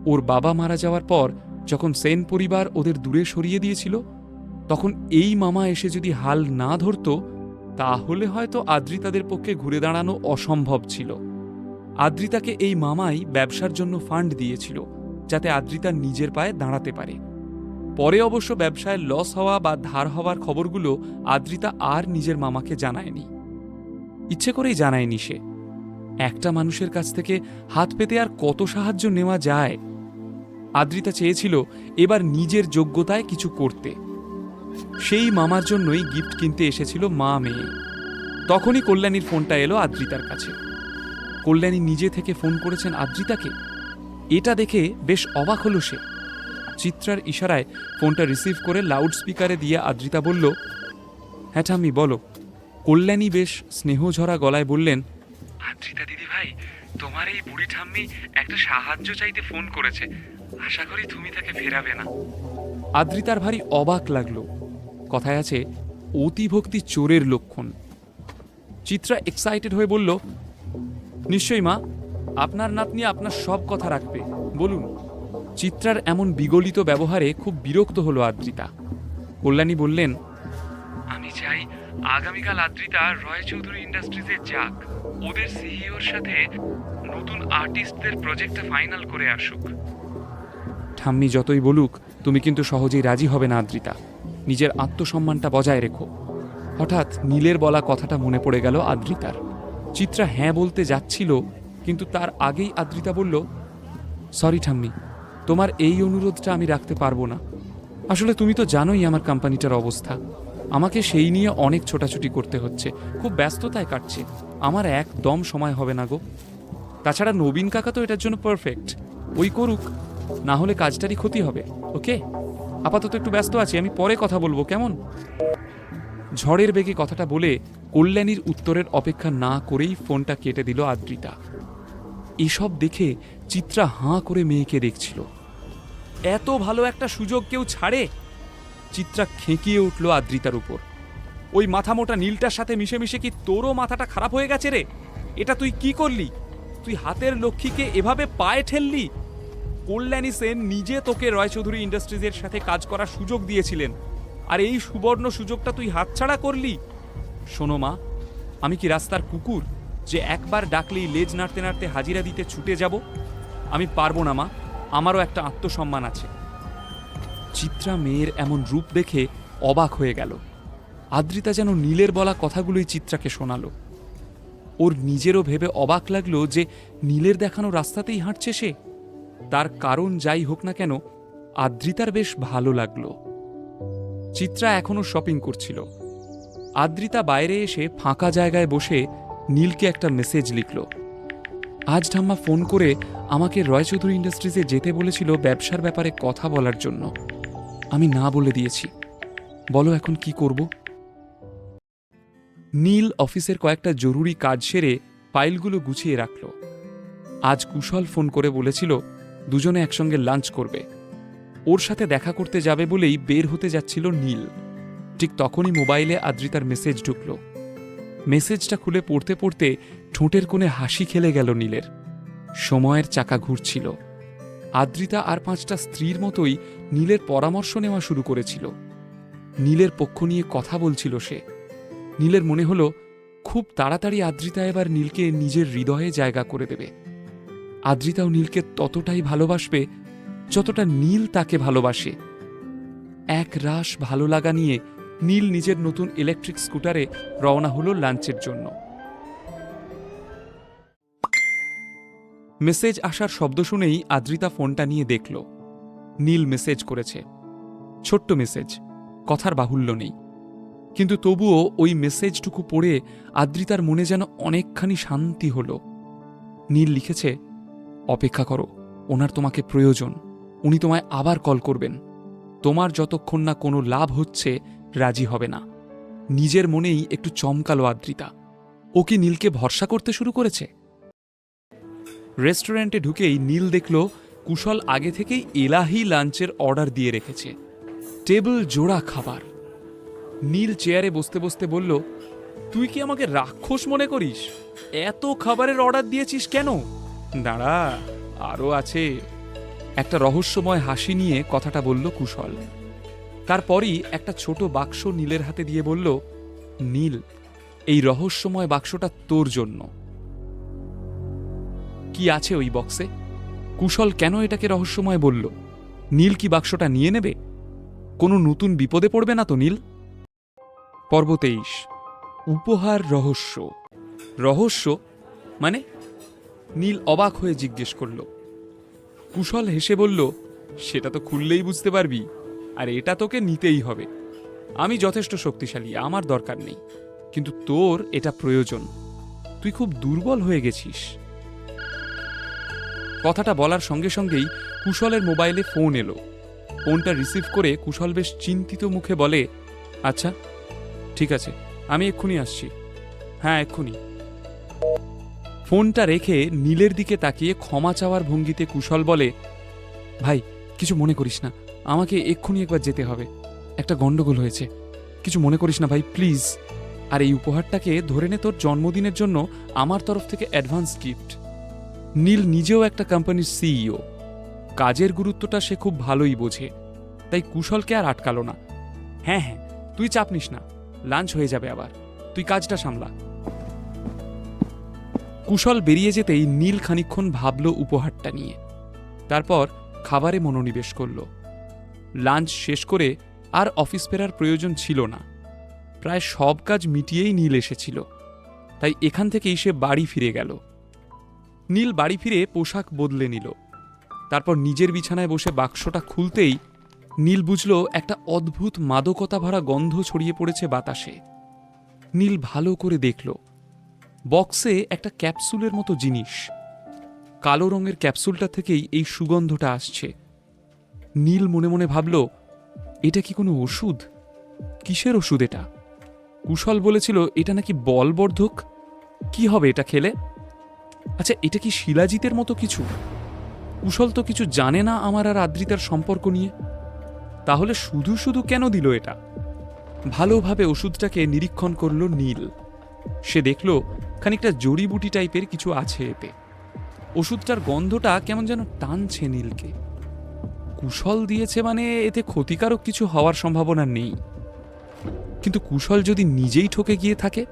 ওর বাবা মারা যাওয়ার পর যখন সেন পরিবার ওদের দূরে সরিয়ে দিয়েছিল, তখন এই মামা এসে যদি হাল না ধরত, তাহলে হয়তো আদ্রিতাদের পক্ষে ঘুরে দাঁড়ানো অসম্ভব ছিল। আদ্রিতাকে এই মামাই ব্যবসার জন্য ফান্ড দিয়েছিল, যাতে আদ্রিতা নিজের পায়ে দাঁড়াতে পারে। পরে অবশ্য ব্যবসায় লস হওয়া বা ধার হওয়ার খবরগুলো আদ্রিতা আর নিজের মামাকে জানায়নি। ইচ্ছে করেই জানায়নি সে। একটা মানুষের কাছ থেকে হাত পেতে আর কত সাহায্য নেওয়া যায়? আদ্রিতা চেয়েছিল এবার নিজের যোগ্যতায় কিছু করতে। সেই মামার জন্যই গিফট কিনতে এসেছিল মা মেয়ে। তখনই কল্যাণীর ফোনটা এলো আদ্রিতার কাছে। কল্যাণী নিজে থেকে ফোন করেছেন আদ্রিতাকে। এটা দেখে বেশ অবাক হল সে। চিত্রার ইশারায় ফোনটা রিসিভ করে লাউড স্পিকারে দিয়ে আদ্রিতা বলল, হ্যাঁ ঠাম্মি বলো। কল্যাণী বেশ স্নেহঝরা গলায় বললেন, আদ্রিতা দিদি ভাই, তোমার এই বুড়ি ঠাম্মি একটা সাহায্য চাইতে ফোন করেছে। আশা করি তুমি তাকে ফেরাবে না। আদ্রিতার ভারী অবাক লাগলো। কথায় আছে, অতিভক্তি চোরের লক্ষণ। চিত্রা এক্সাইটেড হয়ে বলল, নিশ্চয়ই মা, আপনার নাতনি আপনার সব কথা রাখবে, বলুন। চিত্রার এমন বিগলিত ব্যবহারে খুব বিরক্ত হলো আদ্রিতা। কল্যাণী বললেন, আমি চাই আগামীকাল আদ্রিতা রয় চৌধুরী ইন্ডাস্ট্রিজে যাক, ওদের সিইওর সাথে নতুন আর্টিস্টদের প্রজেক্টটা ফাইনাল করে আসুক। ঠাম্মি যতই বলুক, তুমি কিন্তু সহজেই রাজি হবে না আদ্রিতা। নিজের আত্মসম্মানটা বজায় রেখো। হঠাৎ নীলের বলা কথাটা মনে পড়ে গেল আদ্রিতার। চিত্রা হ্যাঁ বলতে যাচ্ছিল, কিন্তু তার আগেই আদ্রিতা বলল, সরি ঠাম্মি, তোমার এই অনুরোধটা আমি রাখতে পারবো না। আসলে তুমি তো জানোই আমার কোম্পানিটার অবস্থা। আমাকে সেই নিয়ে অনেক ছোটাছুটি করতে হচ্ছে, খুব ব্যস্ততায় কাটছে। আমার একদম সময় হবে না গো। তাছাড়া নবীন কাকা তো এটার জন্য পারফেক্ট, ওই করুক, না হলে কাজটারই ক্ষতি হবে। ওকে, আপাতত একটু ব্যস্ত আছি, আমি পরে কথা বলবো, কেমন? ঝড়ের বেগে কথাটা বলে কল্যাণীর উত্তরের অপেক্ষা না করেই ফোনটা কেটে দিল আদ্রিতা। এসব দেখে চিত্রা হাঁ করে মেয়েকে দেখছিল। এত ভালো একটা সুযোগ কেউ ছাড়ে? চিত্রা খেঁকিয়ে উঠল আদ্রিতার উপর। ওই মাথামোটা নীলটার সাথে মিশে মিশে কি তোরও মাথাটা খারাপ হয়ে গেছে রে? এটা তুই কি করলি? তুই হাতের লক্ষ্মীকে এভাবে পায়ে ঠেললি। কল্যাণী সেন নিজে তোকে রয়চৌধুরী ইন্ডাস্ট্রিজের সাথে কাজ করার সুযোগ দিয়েছিলেন, আর এই সুবর্ণ সুযোগটা তুই হাতছাড়া করলি। শোনো মা, আমি কি রাস্তার কুকুর যে একবার ডাকলেই লেজ নাড়তে নাড়তে হাজিরা দিতে ছুটে যাব? আমি পারবো না মা, আমারও একটা আত্মসম্মান আছে। চিত্রা মেয়ের এমন রূপ দেখে অবাক হয়ে গেল। আদ্রিতা যেন নীলের বলা কথাগুলোই চিত্রাকে শোনালো। ওর নিজেরও ভেবে অবাক লাগলো যে নীলের দেখানো রাস্তাতেই হাঁটছে সে। তার কারণ যাই হোক না কেন, আদ্রিতার বেশ ভালো লাগলো। চিত্রা এখনো শপিং করছিল। আদ্রিতা বাইরে এসে ফাঁকা জায়গায় বসে নীলকে একটা মেসেজ লিখল। আজ ঠাম্মা ফোন করে আমাকে রয়চৌধুরী ইন্ডাস্ট্রিজে যেতে বলেছিল ব্যবসার ব্যাপারে কথা বলার জন্য। আমি না বলে দিয়েছি। বলো এখন কি করব? নীল অফিসের কয়েকটা জরুরি কাজ সেরে ফাইলগুলো গুছিয়ে রাখল। আজ কুশল ফোন করে বলেছিল দুজনে একসঙ্গে লাঞ্চ করবে। ওর সাথে দেখা করতে যাবে বলেই বের হতে যাচ্ছিল নীল। ঠিক তখনই মোবাইলে আদ্রিতার মেসেজ ঢুকল। মেসেজটা খুলে পড়তে পড়তে ঠোঁটের কোণে হাসি খেলে গেল নীলের। সময়ের চাকা ঘুরছিল। আদ্রিতা আর 5টা স্ত্রীর মতোই নীলের পরামর্শ নেওয়া শুরু করেছিল। নীলের পক্ষ নিয়ে কথা বলছিল সে। নীলের মনে হলো খুব তাড়াতাড়ি আদ্রিতা এবার নীলকে নিজের হৃদয়ে জায়গা করে দেবে। আদ্রিতাও নীলকে ততটাই ভালোবাসবে যতটা নীল তাকে ভালোবাসে। এক রাশ ভালো লাগা নিয়ে নীল নিজের নতুন ইলেকট্রিক স্কুটারে রওনা হলো লাঞ্চের জন্য। মেসেজ আসার শব্দ শুনেই আদ্রিতা ফোনটা নিয়ে দেখল। নীল মেসেজ করেছে। ছোট্ট মেসেজ, কথার বাহুল্য নেই, কিন্তু তবুও ওই মেসেজটুকু পড়ে আদ্রিতার মনে যেন অনেকখানি শান্তি হল। নীল লিখেছে, অপেক্ষা করো, ওনার তোমাকে প্রয়োজন, উনি তোমায় আবার কল করবেন। তোমার যতক্ষণ না কোনো লাভ হচ্ছে রাজি হবে না। নিজের মনেই একটু চমকালো আদ্রিতা। ও কি নীলকে ভরসা করতে শুরু করেছে? রেস্টুরেন্টে ঢুকেই নীল দেখল কুশল আগে থেকেই এলাহি লাঞ্চের অর্ডার দিয়ে রেখেছে। টেবিল জোড়া খাবার। নীল চেয়ারে বসতে বসতে বলল, তুই কি আমাকে রাক্ষস মনে করিস? এত খাবারের অর্ডার দিয়েছিস কেন? দাঁড়া, আরও আছে। একটা রহস্যময় হাসি নিয়ে কথাটা বলল কুশল। তারপরই একটা ছোট বাক্স নীলের হাতে দিয়ে বলল, নীল, এই রহস্যময় বাক্সটা তোর জন্য। কি আছে ওই বক্সে? কুশল কেন এটাকে রহস্যময় বলল? নীল কি বাক্সটা নিয়ে নেবে? কোনো নতুন বিপদে পড়বে না তো নীল? পর্ব 23, উপহার রহস্য। রহস্য মানে? নীল অবাক হয়ে জিজ্ঞেস করল। কুশল হেসে বলল, সেটা তো খুললেই বুঝতে পারবি, আর এটা তোকে নিতেই হবে। আমি যথেষ্ট শক্তিশালী, আমার দরকার নেই, কিন্তু তোর এটা প্রয়োজন। তুই খুব দুর্বল হয়ে গেছিস। কথাটা বলার সঙ্গে সঙ্গেই কুশলের মোবাইলে ফোন এলো। ফোনটা রিসিভ করে কুশল বেশ চিন্তিত মুখে বলে, আচ্ছা ঠিক আছে, আমি এক্ষুনি আসছি। হ্যাঁ এক্ষুনি। ফোনটা রেখে নীলের দিকে তাকিয়ে ক্ষমা চাওয়ার ভঙ্গিতে কুশল বলে, ভাই কিছু মনে করিস না, আমাকে এক্ষুনি একবার যেতে হবে, একটা গন্ডগোল হয়েছে, কিছু মনে করিস না ভাই প্লিজ। আর এই উপহারটাকে ধরে নে তোর জন্মদিনের জন্য আমার তরফ থেকে অ্যাডভান্স গিফট। নীল নিজেও একটা কোম্পানির সিইও। কাজের গুরুত্বটা সে খুব ভালোই বোঝে, তাই কুশলকে আর আটকালো না। হ্যাঁ হ্যাঁ, তুই চাপ নিস না, লাঞ্চ হয়ে যাবে আবার, তুই কাজটা সামলা। কুশল বেরিয়ে যেতেই নীল খানিকক্ষণ ভাবল উপহারটা নিয়ে। তারপর খাবারে মনোনিবেশ করল। লাঞ্চ শেষ করে আর অফিস ফেরার প্রয়োজন ছিল না। প্রায় সব কাজ মিটিয়েই নীল এসেছিল, তাই এখান থেকেই সে বাড়ি ফিরে গেল। নীল বাড়ি ফিরে পোশাক বদলে নিল। তারপর নিজের বিছানায় বসে বাক্সটা খুলতেই নীল বুঝল একটা অদ্ভুত মাদকতা ভরা গন্ধ ছড়িয়ে পড়েছে বাতাসে। নীল ভালো করে দেখল, বক্সে একটা ক্যাপসুলের মতো জিনিস। কালো রঙের ক্যাপসুলটা থেকেই এই সুগন্ধটা আসছে। নীল মনে মনে ভাবল, এটা কি কোনো ওষুধ? কিসের ওষুধ এটা? কুশল বলেছিল এটা নাকি বলবর্ধক। কি হবে এটা খেলে? আচ্ছা, এটা কি শিলাজিতের মতো কিছু? কুশল তো কিছু জানে না আমার আর আদ্রিতার সম্পর্ক নিয়ে। তাহলে শুধু শুধু কেন দিল এটা? ভালোভাবে ওষুধটাকে নিরীক্ষণ করল নীল। সে দেখল খানিকটা জড়িবুটি টাইপের কিছু আছে এতে। ওষুধটার গন্ধটা কেমন যেন টানছে নীলকে। কুশল দিয়েছে মানে এতে ক্ষতিকারক কিছু হওয়ার সম্ভাবনা নেই। কিন্তু কুশল যদি নিজেই ঠকে গিয়ে থাকে?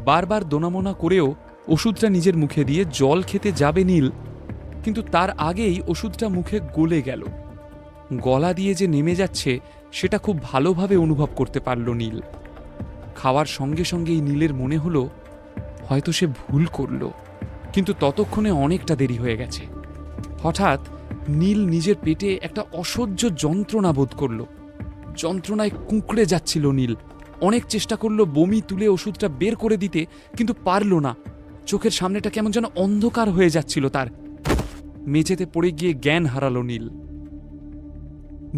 বারবার দোনামোনা করেও ওষুধটা নিজের মুখে দিয়ে জল খেতে যাবে নীল, কিন্তু তার আগেই ওষুধটা মুখে গলে গেল। গলা দিয়ে যে নেমে যাচ্ছে সেটা খুব ভালোভাবে অনুভব করতে পারল নীল। খাওয়ার সঙ্গে সঙ্গেই নীলের মনে হলো হয়তো সে ভুল করল, কিন্তু ততক্ষণে অনেকটা দেরি হয়ে গেছে। হঠাৎ নীল নিজের পেটে একটা অসহ্য যন্ত্রণা বোধ করল। যন্ত্রণায় কুঁকড়ে যাচ্ছিল নীল। অনেক চেষ্টা করল বমি তুলে ওষুধটা বের করে দিতে, কিন্তু পারল না। চোখের সামনেটা কেমন যেন অন্ধকার হয়ে যাচ্ছিল তার। মেঝেতে পড়ে গিয়ে জ্ঞান হারালো নীল।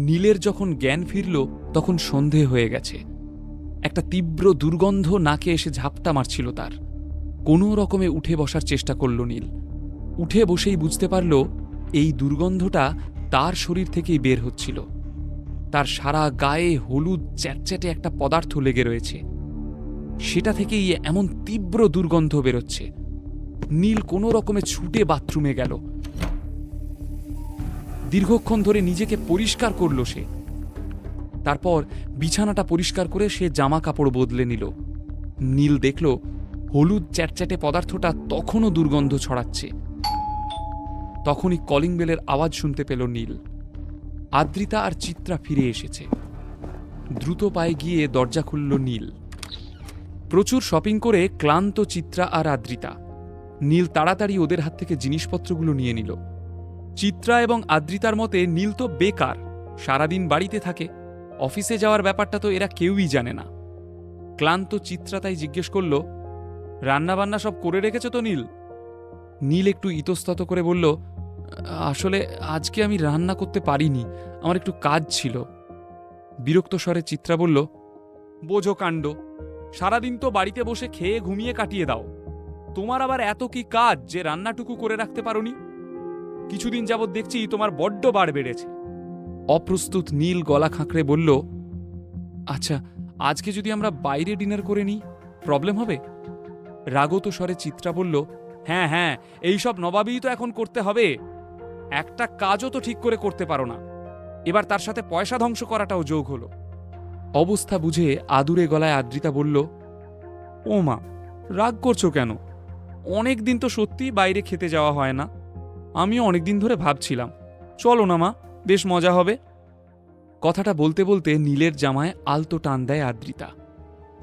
নীলের যখন জ্ঞান ফিরল তখন সন্ধে হয়ে গেছে। একটা তীব্র দুর্গন্ধ নাকে এসে ঝাপটা মারছিল তার। কোনো রকমে উঠে বসার চেষ্টা করল নীল। উঠে বসেই বুঝতে পারল এই দুর্গন্ধটা তার শরীর থেকেই বের হচ্ছিল। তার সারা গায়ে হলুদ চ্যাটচ্যাটে একটা পদার্থ লেগে রয়েছে, সেটা থেকেই এমন তীব্র দুর্গন্ধ বেরোচ্ছে। নীল কোনো রকমে ছুটে বাথরুমে গেল। দীর্ঘক্ষণ ধরে নিজেকে পরিষ্কার করল সে। তারপর বিছানাটা পরিষ্কার করে সে জামা কাপড় বদলে নিল। নীল দেখল হলুদ চ্যাটচ্যাটে পদার্থটা তখনও দুর্গন্ধ ছড়াচ্ছে। তখনই কলিং বেলের আওয়াজ শুনতে পেল নীল। আদ্রিতা আর চিত্রা ফিরে এসেছে। দ্রুত পায়ে গিয়ে দরজা খুলল নীল। প্রচুর শপিং করে ক্লান্ত চিত্রা আর আদ্রিতা। নীল তাড়াতাড়ি ওদের হাত থেকে জিনিসপত্রগুলো নিয়ে নিল। চিত্রা এবং আদ্রিতার মতে নীল তো বেকার, সারাদিন বাড়িতে থাকে, অফিসে যাওয়ার ব্যাপারটা তো এরা কেউই জানে না। ক্লান্ত চিত্রা তাই জিজ্ঞেস করল, রান্নাবান্না সব করে রেখেছ তো নীল? নীল একটু ইতস্তত করে বলল, আসলে আজকে আমি রান্না করতে পারিনি, আমার একটু কাজ ছিল। বিরক্ত স্বরে চিত্রা বলল, বোঝো কাণ্ড, সারাদিন তো বাড়িতে বসে খেয়ে ঘুমিয়ে কাটিয়ে দাও, তোমার আবার এত কি কাজ যে রান্নাটুকু করে রাখতে পারোনি? কিছুদিন যাবৎ দেখছি তোমার বড্ড বাড় বেড়েছে। অপ্রস্তুত নীল গলা খাঁকড়ে বলল, আচ্ছা, আজকে যদি আমরা বাইরে ডিনার করে নিই, প্রবলেম হবে? রাগত স্বরে চিত্রা বলল, হ্যাঁ হ্যাঁ, এইসব নবাবই তো এখন করতে হবে। একটা কাজও তো ঠিক করে করতে পারো না, এবার তার সাথে পয়সা ধ্বংস করাটাও যোগ হলো। অবস্থা বুঝে আদুরে গলায় আদ্রিতা বলল, ও মা, রাগ করছো কেন? অনেক দিন তো সত্যি বাইরে খেতে যাওয়া হয় না। আমিও অনেকদিন ধরে ভাবছিলাম, চলো না মা, বেশ মজা হবে। কথাটা বলতে বলতে নীলের জামায় আলতো টান দেয় আদ্রিতা।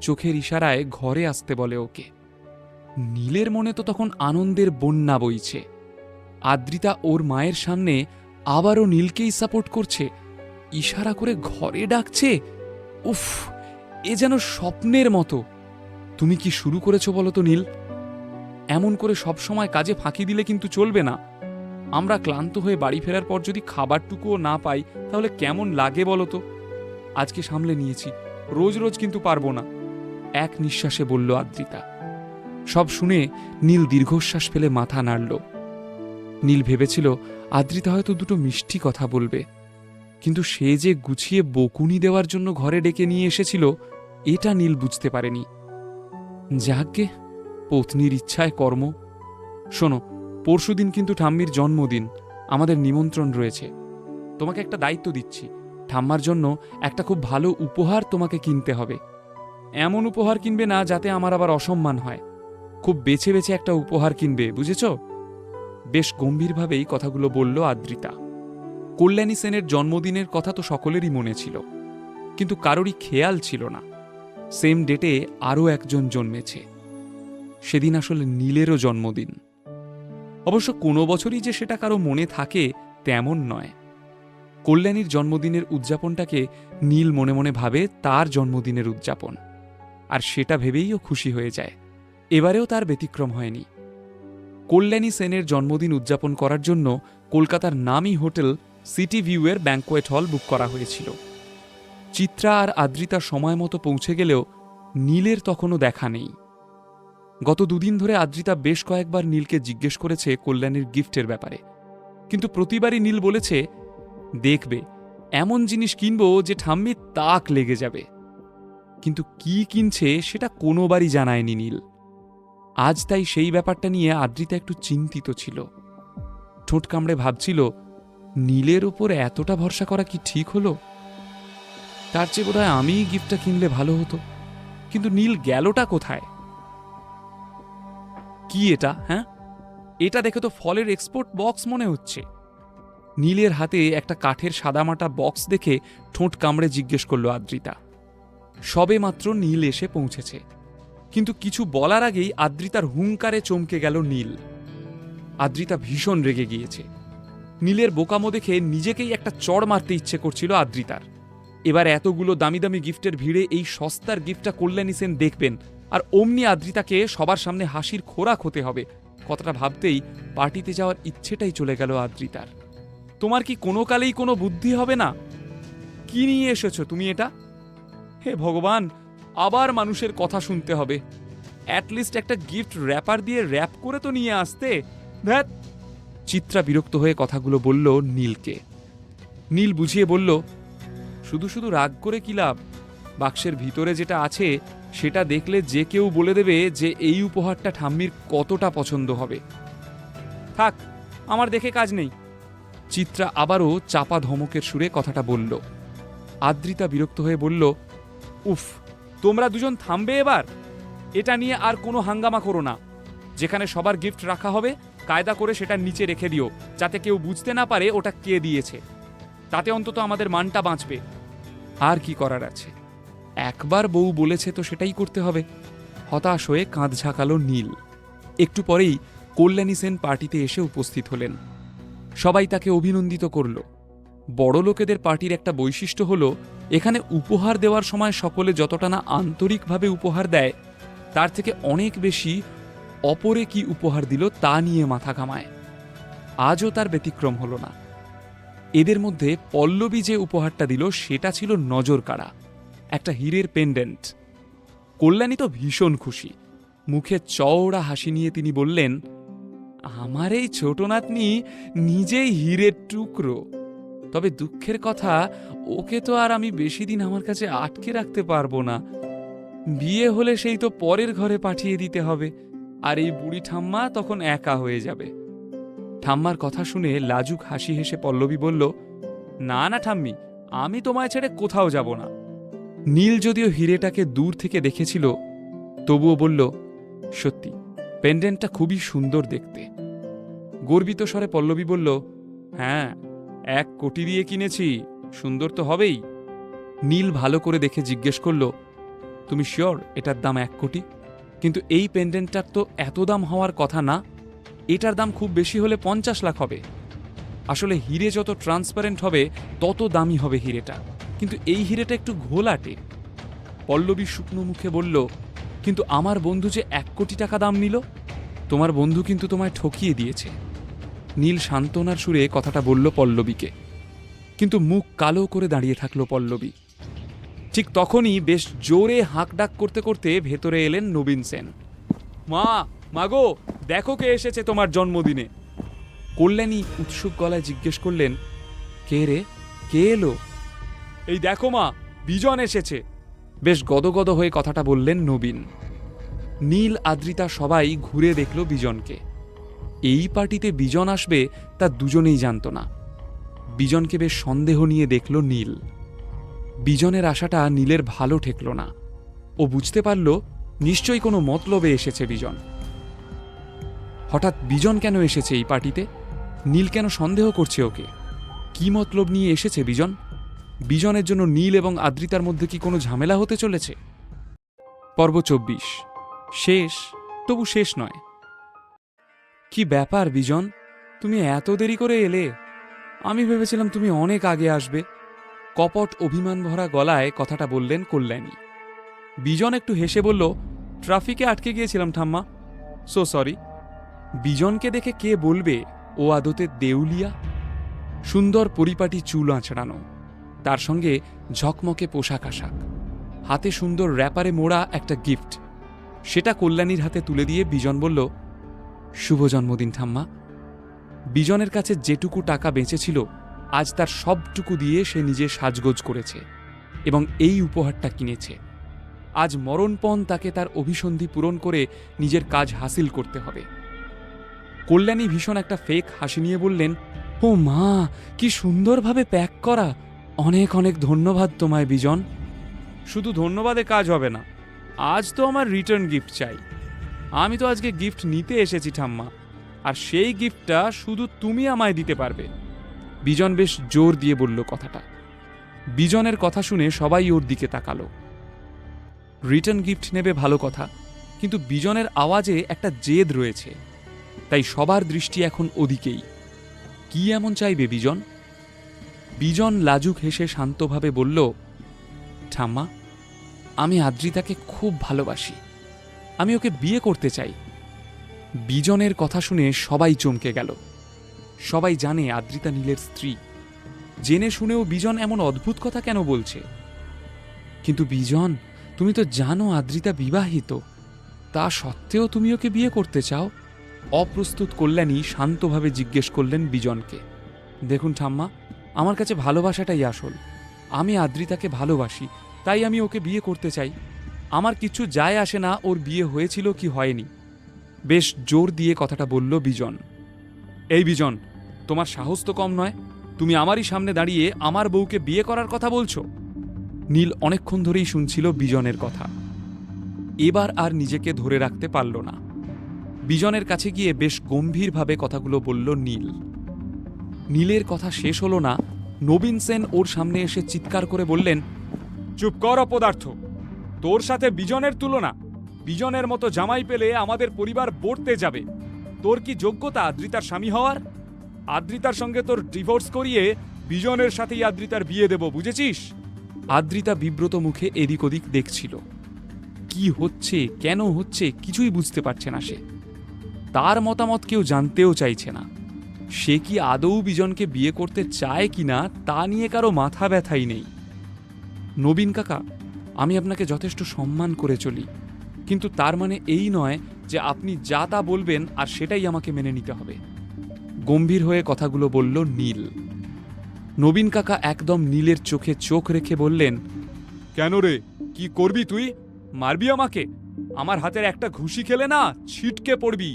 চোখের ইশারায় ঘরে আসতে বলে ওকে। নীলের মনে তো তখন আনন্দের বন্যা বইছে। আদ্রিতা ওর মায়ের সামনে আবারও নীলকেই সাপোর্ট করছে, ইশারা করে ঘরে ডাকছে। উফ, এ যেন স্বপ্নের মতো। তুমি কি শুরু করেছো বলো তো নীল? এমন করে সবসময় কাজে ফাঁকি দিলে কিন্তু চলবে না। আমরা ক্লান্ত হয়ে বাড়ি ফেরার পর যদি খাবারটুকুও না পাই তাহলে কেমন লাগে বলো তো? আজকে সামলে নিয়েছি, রোজ রোজ কিন্তু পারবো না, এক নিঃশ্বাসে বলল আদ্রিতা। সব শুনে নীল দীর্ঘশ্বাস ফেলে মাথা নাড়ল। নীল ভেবেছিল আদ্রিতা হয়তো দুটো মিষ্টি কথা বলবে, কিন্তু সে যে গুছিয়ে বকুনি দেওয়ার জন্য ঘরে ডেকে নিয়ে এসেছিল এটা নীল বুঝতে পারেনি। যাকগে, পত্নীর ইচ্ছায় কর্ম। শোনো, পরশুদিন কিন্তু ঠাম্মির জন্মদিন, আমাদের নিমন্ত্রণ রয়েছে। তোমাকে একটা দায়িত্ব দিচ্ছি, ঠাম্মার জন্য একটা খুব ভালো উপহার তোমাকে কিনতে হবে। এমন উপহার কিনবে না যাতে আমার আবার অসম্মান হয়। খুব বেছে বেছে একটা উপহার কিনবে, বুঝেছ? বেশ গম্ভীরভাবেই কথাগুলো বলল আদ্রিতা। কল্যাণী সেনের জন্মদিনের কথা তো সকলেরই মনে ছিল, কিন্তু কারোরই খেয়াল ছিল না সেম ডেটে আরও একজন জন্মেছে। সেদিন আসলে নীলেরও জন্মদিন। অবশ্য কোনো বছরই যে সেটা কারো মনে থাকে তেমন নয়। কল্যাণীর জন্মদিনের উদযাপনটাকে নীল মনে মনে ভাবে তার জন্মদিনের উদযাপন, আর সেটা ভেবেই ও খুশি হয়ে যায়। এবারেও তার ব্যতিক্রম হয়নি। কল্যাণী সেনের জন্মদিন উদযাপন করার জন্য কলকাতার নামী হোটেল সিটি ভিউয়ের ব্যাঙ্কোয়েট হল বুক করা হয়েছিল। চিত্রা আর আদ্রিতা সময় মতো পৌঁছে গেলেও নীলের তখনও দেখা নেই। গত দুদিন ধরে আদ্রিতা বেশ কয়েকবার নীলকে জিজ্ঞেস করেছে কল্যাণীর গিফটের ব্যাপারে, কিন্তু প্রতিবারই নীল বলেছে দেখবে এমন জিনিস কিনবো যে ঠাম্মির তাক লেগে যাবে। কিন্তু কি কিনছে সেটা কোনোবারই জানায়নি নীল। আজ তাই সেই ব্যাপারটা নিয়ে আদ্রিতা একটু চিন্তিত ছিল। ঠোঁট কামড়ে ভাবছিল নীলের ওপর এতটা ভরসা করা কি ঠিক হলো? তার চেয়ে বোধহয় আমিই গিফটটা কিনলে ভালো হতো। কিন্তু নীল গেলটা কোথায়? কি এটা? হ্যাঁ, এটা দেখে তো ফলের এক্সপোর্ট বক্স মনে হচ্ছে। নীলের হাতে একটা কাঠের সাদামাটা বক্স দেখে ঠোঁট কামড়ে জিজ্ঞেস করল আদ্রিতা। সবে মাত্র নীল এসে পৌঁছেছে, কিন্তু কিছু বলার আগেই আদ্রিতার হুঙ্কারে চমকে গেল নীল। আদ্রিতা ভীষণ রেগে গিয়েছে। নীলের বোকামো দেখে নিজেকেই একটা চড় মারতে ইচ্ছে করছিল আদ্রিতার। এবার এতগুলো দামি দামি গিফটের ভিড়ে এই সস্তার গিফটটা কল্যাণী সেন দেখবেন, আর অমনি আদ্রিতাকে সবার সামনে হাসির খোরাক হতে হবে। কথাটা ভাবতেই পার্টিতে যাওয়ার ইচ্ছেটাই চলে গেল আদ্রিতার। তোমার কি কোনো কালেই কোনো বুদ্ধি হবে না? কি নিয়ে এসেছো তুমি এটা? হে ভগবান, আবার মানুষের কথা শুনতে হবে। অ্যাটলিস্ট একটা গিফট র্যাপার দিয়ে র্যাপ করে তো নিয়ে আসতে। ধ্যাত! চিত্রা বিরক্ত হয়ে কথাগুলো বলল নীলকে। নীল বুঝিয়ে বলল, শুধু শুধু রাগ করে কি লাভ? বাক্সের ভিতরে যেটা আছে সেটা দেখলে যে কেউ বলে দেবে যে এই উপহারটা ঠাম্মির কতটা পছন্দ হবে। থাক, আমার দেখে কাজ নেই। চিত্রা আবারও চাপা ধমকের সুরে কথাটা বলল। আদ্রিতা বিরক্ত হয়ে বলল, উফ, তোমরা দুজন থামবে এবার? এটা নিয়ে আর কোনো হাঙ্গামা করো না। যেখানে সবার গিফট রাখা হবে কায়দা করে সেটা নিচে রেখে দিও, যাতে কেউ বুঝতে না পারে ওটা কে দিয়েছে। তাতে অন্তত আমাদের মানটা বাঁচবে। আর কি করার আছে? একবার বউ বলেছে তো সেটাই করতে হবে। হতাশ হয়ে কাঁধ ঝাঁকালো নীল। একটু পরেই কল্যাণী সেন পার্টিতে এসে উপস্থিত হলেন। সবাই তাকে অভিনন্দিত করল। বড় লোকেদের পার্টির একটা বৈশিষ্ট্য হলো এখানে উপহার দেওয়ার সময় সকলে যতটা না আন্তরিকভাবে উপহার দেয়, তার থেকে অনেক বেশি অপরে কি উপহার দিল তা নিয়ে মাথা ঘামায়। আজও তার ব্যতিক্রম হলো না। এদের মধ্যে পল্লবী যে উপহারটা দিল সেটা ছিল নজর কাড়া, একটা হীরের পেন্ডেন্ট। কল্যাণী তো ভীষণ খুশি। মুখে চওড়া হাসি নিয়ে তিনি বললেন, আমার এই ছোট নাতনি নিজেই হীরের টুকরো। তবে দুঃখের কথা, ওকে তো আর আমি বেশি দিন আমার কাছে আটকে রাখতে পারবো না। বিয়ে হলে সেই তো পরের ঘরে পাঠিয়ে দিতে হবে, আর এই বুড়ি ঠাম্মা তখন একা হয়ে যাবে। ঠাম্মার কথা শুনে লাজুক হাসি হেসে পল্লবী বলল, না না ঠাম্মি, আমি তোমায় ছেড়ে কোথাও যাব না। নীল যদিও হীরেটাকে দূর থেকে দেখেছিল, তবুও বলল, সত্যি পেন্ডেন্টটা খুবই সুন্দর দেখতে। গর্বিত স্বরে পল্লবী বলল, হ্যাঁ, 1 কোটি দিয়ে কিনেছি, সুন্দর তো হবেই। নীল ভালো করে দেখে জিজ্ঞেস করল, তুমি শিওর এটার দাম 1 কোটি? কিন্তু এই পেন্ডেন্টটার তো এত দাম হওয়ার কথা না। এটার দাম খুব বেশি হলে 50 লাখ হবে। আসলে হিরে যত ট্রান্সপারেন্ট হবে তত দামি হবে হিরেটা, কিন্তু এই হিরেটা একটু ঘোলাটে। পল্লবী শুকনো মুখে বলল, কিন্তু আমার বন্ধু যে 1 কোটি টাকা দাম নিল। তোমার বন্ধু কিন্তু তোমায় ঠকিয়ে দিয়েছে। নীল সান্ত্বনার সুরে কথাটা বলল পল্লবীকে, কিন্তু মুখ কালো করে দাঁড়িয়ে থাকলো পল্লবী। ঠিক তখনই বেশ জোরে হাঁক ডাক করতে করতে ভেতরে এলেন নবীন সেন। মা, মাগো, দেখো কে এসেছে তোমার জন্মদিনে। কল্যাণী উৎসুক গলায় জিজ্ঞেস করলেন, কে রে, কে এলো? এই দেখো মা, বিজন এসেছে। বেশ গদগদ হয়ে কথাটা বললেন নবীন। নীল, আদ্রিতা সবাই ঘুরে দেখল বিজনকে। এই পার্টিতে বিজন আসবে তা দুজনেই জানত না। বিজনকে বেশ সন্দেহ নিয়ে দেখল নীল। বিজনের আশাটা নীলের ভালো ঠেকল না। ও বুঝতে পারল নিশ্চয়ই কোনো মতলবে এসেছে বিজন। হঠাৎ বিজন কেন এসেছে এই পার্টিতে? নীল কেন সন্দেহ করছে ওকে? কি মতলব নিয়ে এসেছে বিজন? বিজনের জন্য নীল এবং আদ্রিতার মধ্যে কি কোনো ঝামেলা হতে চলেছে? পর্ব 24 শেষ, তবু শেষ নয়। কি ব্যাপার বিজন, তুমি এত দেরি করে এলে? আমি ভেবেছিলাম তুমি অনেক আগে আসবে। কপট অভিমান ভরা গলায় কথাটা বললেন কল্যাণী। বিজন একটু হেসে বলল, ট্রাফিকে আটকে গিয়েছিলাম ঠাম্মা, সো সরি। বিজনকে দেখে কে বলবে ও আদতে দেউলিয়া? সুন্দর পরিপাটি চুল আঁচড়ানো, তার সঙ্গে ঝকমকে পোশাক আশাক, হাতে সুন্দর র্যাপারে মোড়া একটা গিফট, সেটা কল্যাণীর হাতে তুলে দিয়ে বিজন বলল, শুভ জন্মদিন ঠাম্মা। বিজনের কাছে যেটুকু টাকা বেঁচেছিল আজ তার সবটুকু দিয়ে সে নিজে সাজগোজ করেছে এবং এই উপহারটা কিনেছে। আজ মরণপণ তাকে তার অভিসন্ধি পূরণ করে নিজের কাজ হাসিল করতে হবে। কল্যাণী ভীষণ একটা ফেক হাসি নিয়ে বললেন, ও মা, কি সুন্দরভাবে প্যাক করা, অনেক অনেক ধন্যবাদ তোমায় বিজন। শুধু ধন্যবাদে কাজ হবে না, আজ তো আমার রিটার্ন গিফট চাই। আমি তো আজকে গিফট নিতে এসেছি ঠাম্মা, আর সেই গিফটটা শুধু তুমি আমায় দিতে পারবে। বিজন বেশ জোর দিয়ে বলল কথাটা। বিজনের কথা শুনে সবাই ওর দিকে তাকালো। রিটার্ন গিফট নেবে ভালো কথা, কিন্তু বিজনের আওয়াজে একটা জেদ রয়েছে, তাই সবার দৃষ্টি এখন ওদিকেই। কি এমন চাইবে বিজন? বিজন লাজুক হেসে শান্তভাবে বলল, ঠাম্মা, আমি আদ্রিতাকে খুব ভালোবাসি, আমি ওকে বিয়ে করতে চাই। বিজনের কথা শুনে সবাই চমকে গেল। সবাই জানে আদ্রিতা নীলের স্ত্রী, জেনে শুনেও বিজন এমন অদ্ভুত কথা কেন বলছে? কিন্তু বিজন, তুমি তো জানো আদ্রিতা বিবাহিত, তা সত্ত্বেও তুমি ওকে বিয়ে করতে চাও? অপ্রস্তুত কল্যাণী শান্তভাবে জিজ্ঞেস করলেন বিজনকে। দেখুন ঠাম্মা, আমার কাছে ভালোবাসাটাই আসল। আমি আদ্রিতাকে ভালোবাসি, তাই আমি ওকে বিয়ে করতে চাই। আমার কিছু যায় আসে না ওর বিয়ে হয়েছিল কি হয়নি। বেশ জোর দিয়ে কথাটা বলল বিজন। এই বিজন, তোমার সাহস তো কম নয়, তুমি আমারই সামনে দাঁড়িয়ে আমার বউকে বিয়ে করার কথা বলছো? নীল অনেকক্ষণ ধরেই শুনছিল বিজনের কথা। এবার আর নিজেকে ধরে রাখতে পারল না। বিজনের কাছে গিয়ে বেশ গম্ভীরভাবে কথাগুলো বলল নীল। নীলের কথা শেষ হলো না, নবীন সেন ওর সামনে এসে চিৎকার করে বললেন, চুপ কর অপদার্থ, তোর সাথে বিজনের তুলনা? বিজনের মতো জামাই পেলে আমাদের পরিবার বর্তে যাবে। তোর কি যোগ্যতা আদ্রিতার স্বামী হওয়ার? আদ্রিতার সঙ্গে তোর ডিভোর্স করিয়ে বিজনের সাথেই আদ্রিতার বিয়ে দেব, বুঝেছিস? আদ্রিতা বিব্রত মুখে এদিক ওদিক দেখছিল। কি হচ্ছে, কেন হচ্ছে কিছুই বুঝতে পারছে না সে। তার মতামত কেউ জানতেও চাইছে না। সে কি আদৌ বিজনকে বিয়ে করতে চায় কিনা তা নিয়ে কারো মাথা ব্যথাই নেই। নবীন কাকা, আমি আপনাকে যথেষ্ট সম্মান করে চলি, কিন্তু তার মানে এই নয় যে আপনি যা তা বলবেন আর সেটাই আমাকে মেনে নিতে হবে। গম্ভীর হয়ে কথাগুলো বলল নীল। নবীন কাকা একদম নীলের চোখে চোখ রেখে বললেন, কেন রে, কি করবি তুই? মারবি আমাকে? আমার হাতের একটা ঘুষি খেলে না ছিটকে পড়বি।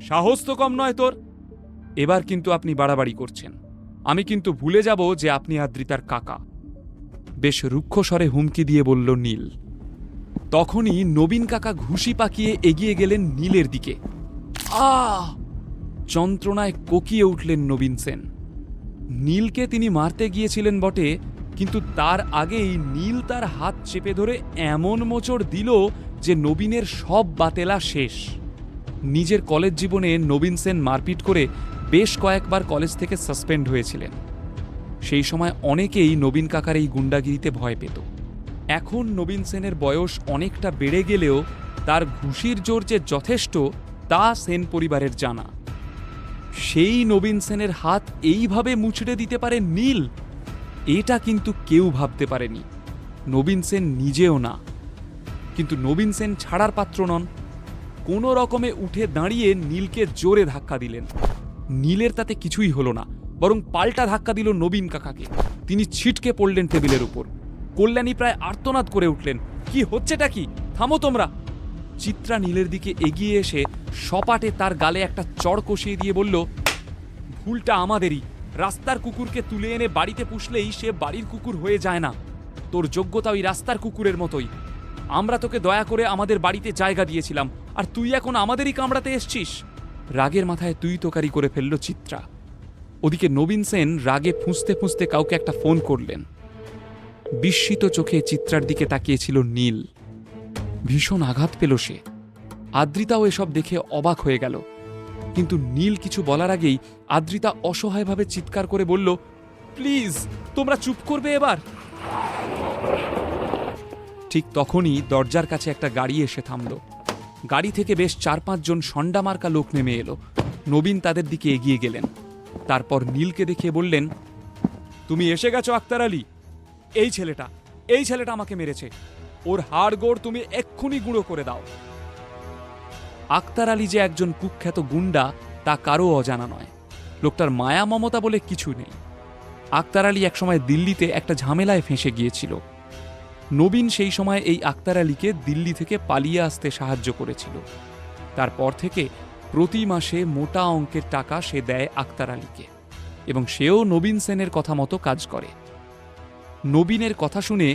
সাহস তো কম নয় তোর। এবার কিন্তু আপনি বাড়াবাড়ি করছেন। আমি কিন্তু ভুলে যাব যে আপনি আদ্রিতার কাকা। বেশ রুক্ষ স্বরে হুমকি দিয়ে বলল নীল। তখনই নবীন কাকা ঘুষি পাকিয়ে এগিয়ে গেলেন নীলের দিকে। আহ! যন্ত্রণায় কোকিয়ে উঠলেন নবীন সেন। নীলকে তিনি মারতে গিয়েছিলেন বটে, কিন্তু তার আগেই নীল তার হাত চেপে ধরে এমন মোচড় দিল যে নবীনের সব বাতেলা শেষ। নিজের কলেজ জীবনে নবীন সেন মারপিট করে বেশ কয়েকবার কলেজ থেকে সাসপেন্ড হয়েছিলেন। সেই সময় অনেকেই নবীন কাকার এই গুন্ডাগিরিতে ভয় পেত। এখন নবীন সেনের বয়স অনেকটা বেড়ে গেলেও তার ঘুষির জোর যে যথেষ্ট তা সেন পরিবারের জানা। সেই নবীন সেনের হাত এইভাবে মুচড়ে দিতে পারে নীল, এটা কিন্তু কেউ ভাবতে পারেনি, নবীন সেন নিজেও না। কিন্তু নবীন সেন ছাড়ার পাত্র নন। কোনো রকমে উঠে দাঁড়িয়ে নীলকে জোরে ধাক্কা দিলেন। নীলের তাতে কিছুই হলো না, বরং পাল্টা ধাক্কা দিল নবীন কাকাকে। তিনি ছিটকে পড়লেন টেবিলের উপর। কল্যাণী প্রায় আর্তনাদ করে উঠলেন, কি হচ্ছেটা কি? থামো তোমরা! চিত্রা নীলের দিকে এগিয়ে এসে সপাটে তার গালে একটা চড় কষিয়ে দিয়ে বলল, ভুলটা আমাদেরই। রাস্তার কুকুরকে তুলে এনে বাড়িতে পুষলেই সে বাড়ির কুকুর হয়ে যায় না। তোর যোগ্যতা ওই রাস্তার কুকুরের মতোই। আমরা তোকে দয়া করে আমাদের বাড়িতে জায়গা দিয়েছিলাম, আর তুই এখন আমাদেরই কামড়াতে এসছিস। রাগের মাথায় তুই তোকারি করে ফেলল চিত্রা। ওদিকে নবীন সেন রাগে ফুঁসতে ফুঁসতে কাউকে একটা ফোন করলেন। বিস্মিত চোখে চিত্রার দিকে তাকিয়েছিল নীল। ভীষণ আঘাত পেল সে। আদ্রিতাও এসব দেখে অবাক হয়ে গেল, কিন্তু নীল কিছু বলার আগেই আদ্রিতা অসহায়ভাবে চিৎকার করে বলল, প্লিজ তোমরা চুপ করবে এবার। ঠিক তখনই দরজার কাছে একটা গাড়ি এসে থামল। গাড়ি থেকে বেশ 4-5 জন সন্ডা মার্কা লোক নেমে এলো। নবীন তাদের দিকে এগিয়ে গেলেন। তারপর নীলকে দেখিয়ে বললেন, তুমি এসে গেছো আক্তার আলী। এই ছেলেটা আমাকে মেরেছে। ওর হাড় গোড় তুমি এক্ষুনি গুঁড়ো করে দাও। আক্তার আলী যে একজন কুখ্যাত গুন্ডা তা কারও অজানা নয়। লোকটার মায়া মমতা বলে কিছু নেই। আক্তার আলী একসময় দিল্লিতে একটা ঝামেলায় ফেঁসে গিয়েছিল। নবীন সেই সময় এই আক্তার আলীকে দিল্লি থেকে পালিয়ে আসতে সাহায্য করেছিল। তারপর থেকে প্রতি মাসে মোটা অঙ্কের টাকা সে দেয় আক্তার আলীকে, এবং সেও নবীন সেনের কথা মতো কাজ করে। নবীনের কথা শুনে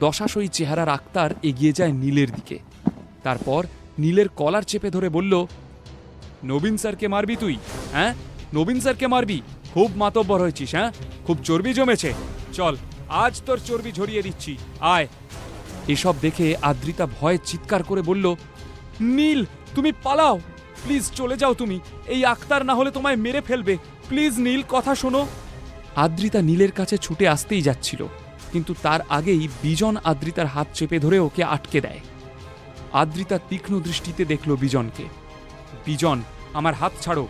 দশাশই চেহারার আক্তার এগিয়ে যায় নীলের দিকে। তারপর নীলের কলার চেপে ধরে বলল, নবীন স্যারকে মারবি তুই? হ্যাঁ, নবীন স্যারকে মারবি? খুব মাতব্বর হয়েছিস, হ্যাঁ? খুব চর্বি জমেছে। চল, আজ তোর চর্বি ঝরিয়ে দিচ্ছি, আয়। এসব দেখে আদ্রিতা ভয়ে চিৎকার করে বলল, নীল, তুমি পালাও, প্লিজ চলে যাও তুমি। এই আক্তার না হলে তোমায় মেরে ফেলবে। প্লিজ নীল, কথা শোনো। আদ্রিতা নীলের কাছে ছুটে আসতেই যাচ্ছিল, কিন্তু তার আগেই বিজন আদ্রিতার হাত চেপে ধরে ওকে আটকে দেয়। আদ্রিতা তীক্ষ্ণ দৃষ্টিতে দেখল বিজনকে। বিজন, আমার হাত ছাড়ো।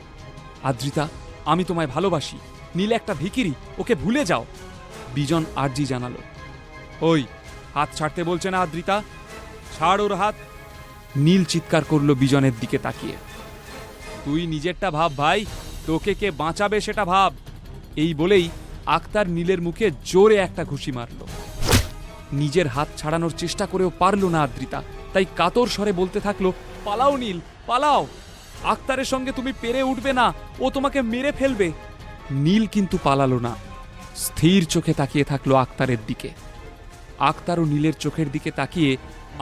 আদ্রিতা, আমি তোমায় ভালোবাসি। নীল একটা ভিখিরি, ওকে ভুলে যাও। বিজন আর্জি জানালো। ওই, হাত ছাড়তে বলছে না আদ্রিতা, ছাড় ওর হাত। নীল চিৎকার করল বিজনের দিকে তাকিয়ে, তুই নিজেরটা ভাব ভাই, তোকে কে বাঁচাবে সেটা ভাব। এই বলেই আক্তার নীলের মুখে জোরে একটা ঘুষি মারল। নিজের হাত ছাড়ানোর চেষ্টা করেও পারল না আদ্রিতা, তাই কাতর স্বরে বলতে থাকলো, পালাও নীল, পালাও। আক্তারের সঙ্গে তুমি পেরে উঠবে না, ও তোমাকে মেরে ফেলবে। নীল কিন্তু পালালো না, স্থির চোখে তাকিয়ে থাকলো আক্তারের দিকে। আক্তারও নীলের চোখের দিকে তাকিয়ে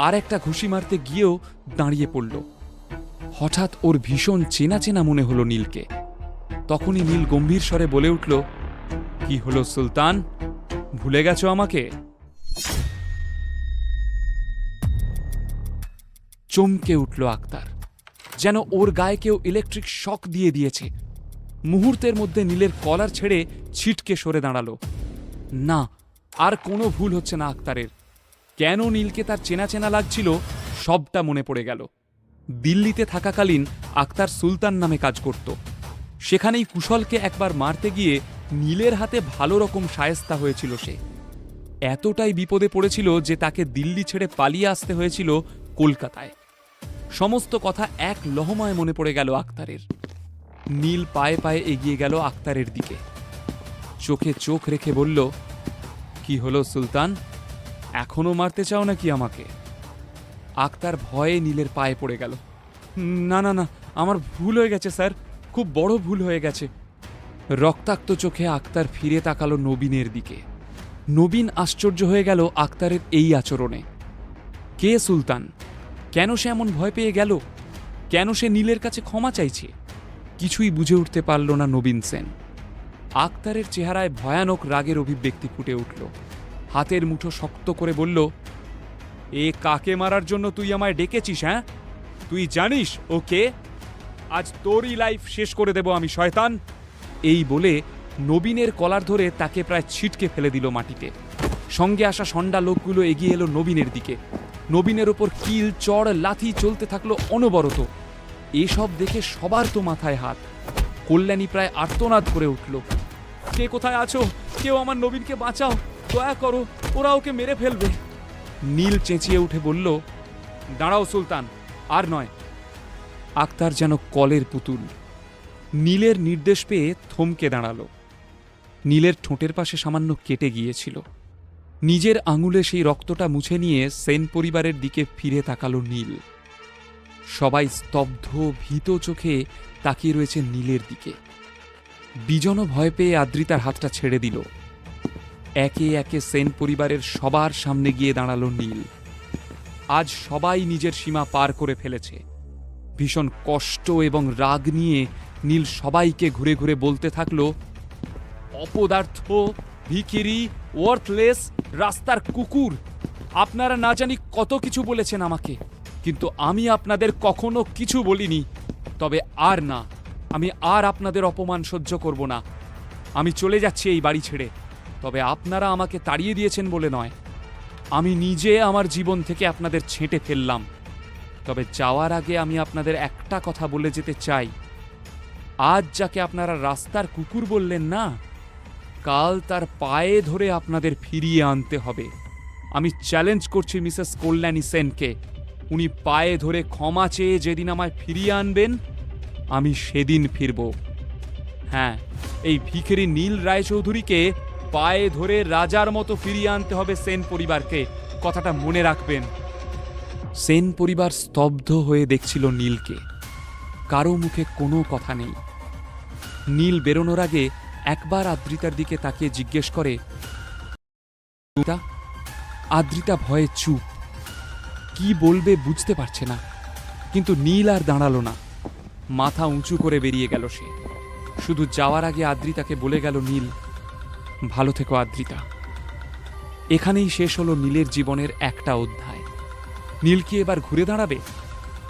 আর একটা ঘুষি মারতে গিয়েও দাঁড়িয়ে পড়ল। হঠাৎ ওর ভীষণ চেনা চেনা মনে হলো নীলকে। তখনই নীল গম্ভীর স্বরে বলে উঠল, কি হলো সুলতান, ভুলে গেছো আমাকে? চমকে উঠল আক্তার, যেন ওর গায়ে কেউ ইলেকট্রিক শক দিয়ে দিয়েছে। মুহূর্তের মধ্যে নীলের কলার ছেড়ে ছিটকে সরে দাঁড়ালো। না, আর কোনো ভুল হচ্ছে না আক্তারের। কেন নীলকে তার চেনা চেনা লাগছিল সবটা মনে পড়ে গেল। দিল্লিতে থাকাকালীন আক্তার সুলতান নামে কাজ করত। সেখানেই কুশলকে একবার মারতে গিয়ে নীলের হাতে ভালো রকম শায়েস্তা হয়েছিল সে। এতটাই বিপদে পড়েছিল যে তাকে দিল্লি ছেড়ে পালিয়ে আসতে হয়েছিল কলকাতায়। সমস্ত কথা এক লহমায় মনে পড়ে গেল আক্তারের। নীল পায়ে পায়ে এগিয়ে গেল আক্তারের দিকে, চোখে চোখ রেখে বলল, কি হলো সুলতান, এখনো মারতে চাও নাকি আমাকে? আক্তার ভয়ে নীলের পায়ে পড়ে গেল। না না না, আমার ভুল হয়ে গেছে স্যার, খুব বড় ভুল হয়ে গেছে। রক্তাক্ত চোখে আক্তার ফিরে তাকালো নবীনের দিকে। নবীন আশ্চর্য হয়ে গেল আক্তারের এই আচরণে। কে সুলতান? কেন সে এমন ভয় পেয়ে গেল? কেন সে নীলের কাছে ক্ষমা চাইছে? কিছুই বুঝে উঠতে পারল না নবীন সেন। আক্তারের চেহারায় ভয়ানক রাগের অভিব্যক্তি ফুটে উঠল। হাতের মুঠো শক্ত করে বলল, এ কাকে মারার জন্য তুই আমায় ডেকেছিস? হ্যাঁ, তুই জানিস ও কে? আজ তোরই লাইফ শেষ করে দেব আমি, শয়তান। এই বলে নবীনের কলার ধরে তাকে প্রায় ছিটকে ফেলে দিল মাটিতে। সঙ্গে আসা ষণ্ডা লোকগুলো এগিয়ে এলো নবীনের দিকে। নবীনের ওপর কিল, চড়, লাথি চলতে থাকলো অনবরত। এসব দেখে সবার তো মাথায় হাত। কল্যাণী প্রায় আর্তনাদ করে উঠল, কে কোথায় আছো? কেউ আমার নবীনকে বাঁচাও, দয়া করো, ওরা ওকে মেরে ফেলবে। নীল চেঁচিয়ে উঠে বলল, দাঁড়াও সুলতান, আর নয়। আক্তার যেন কলের পুতুল। নীলের নির্দেশ পেয়ে থমকে দাঁড়ালো। নীলের ঠোঁটের পাশে সামান্য কেটে গিয়েছিল। নিজের আঙুলে সেই রক্তটা মুছে নিয়ে সেন পরিবারের দিকে ফিরে তাকালো নীল। সবাই স্তব্ধ, ভীত চোখে তাকিয়ে রয়েছে নীলের দিকে। বিজনও ভয় পেয়ে আদ্রিতার হাতটা ছেড়ে দিল। একে একে সেন পরিবারের সবার সামনে গিয়ে দাঁড়ালো নীল। আজ সবাই নিজের সীমা পার করে ফেলেছে। ভীষণ কষ্ট এবং রাগ নিয়ে নীল সবাইকে ঘুরে ঘুরে বলতে থাকলো, অপদার্থ, ভিখিরি, ওয়ার্থলেস, রাস্তার কুকুর, আপনারা না জানি কত কিছু বলেছেন আমাকে, কিন্তু আমি আপনাদের কখনো কিছু বলিনি। তবে আর না, আমি আর আপনাদের অপমান সহ্য করব না। আমি চলে যাচ্ছি এই বাড়ি ছেড়ে। তবে আপনারা আমাকে তাড়িয়ে দিয়েছেন বলে নয়, আমি নিজে আমার জীবন থেকে আপনাদের ছেঁটে ফেললাম। তবে যাওয়ার আগে আমি আপনাদের একটা কথা বলে যেতে চাই, আজ যাকে আপনারা রাস্তার কুকুর বললেন না, কাল তার পায়ে ধরে আপনাদের ফিরিয়ে আনতে হবে। আমি চ্যালেঞ্জ করছি মিসেস কল্যাণী সেনকে, উনি পায়ে ধরে ক্ষমা চেয়ে যেদিন আমায় ফিরিয়ে আনবেন, আমি সেদিন ফিরব। হ্যাঁ, এই ভিখারি নীল রায়চৌধুরীকে পায়ে ধরে রাজার মতো ফিরিয়ে আনতে হবে সেন পরিবারকে, কথাটা মনে রাখবেন। সেন পরিবার স্তব্ধ হয়ে দেখছিল নীলকে। কারো মুখে কোনো কথা নেই। নীল বেরোনোর আগে একবার আদ্রিতার দিকে তাকিয়ে জিজ্ঞেস করে, আদ্রিতা ভয়ে চুপ, কি বলবে বুঝতে পারছে না। কিন্তু নীল আর দাঁড়ালো না, মাথা উঁচু করে বেরিয়ে গেল সে। শুধু যাওয়ার আগে আদ্রিতাকে বলে গেল, নীল, ভালো থেকো আদ্রিতা। এখানেই শেষ হলো নীলের জীবনের একটা অধ্যায়। নীল কি এবার ঘুরে দাঁড়াবে?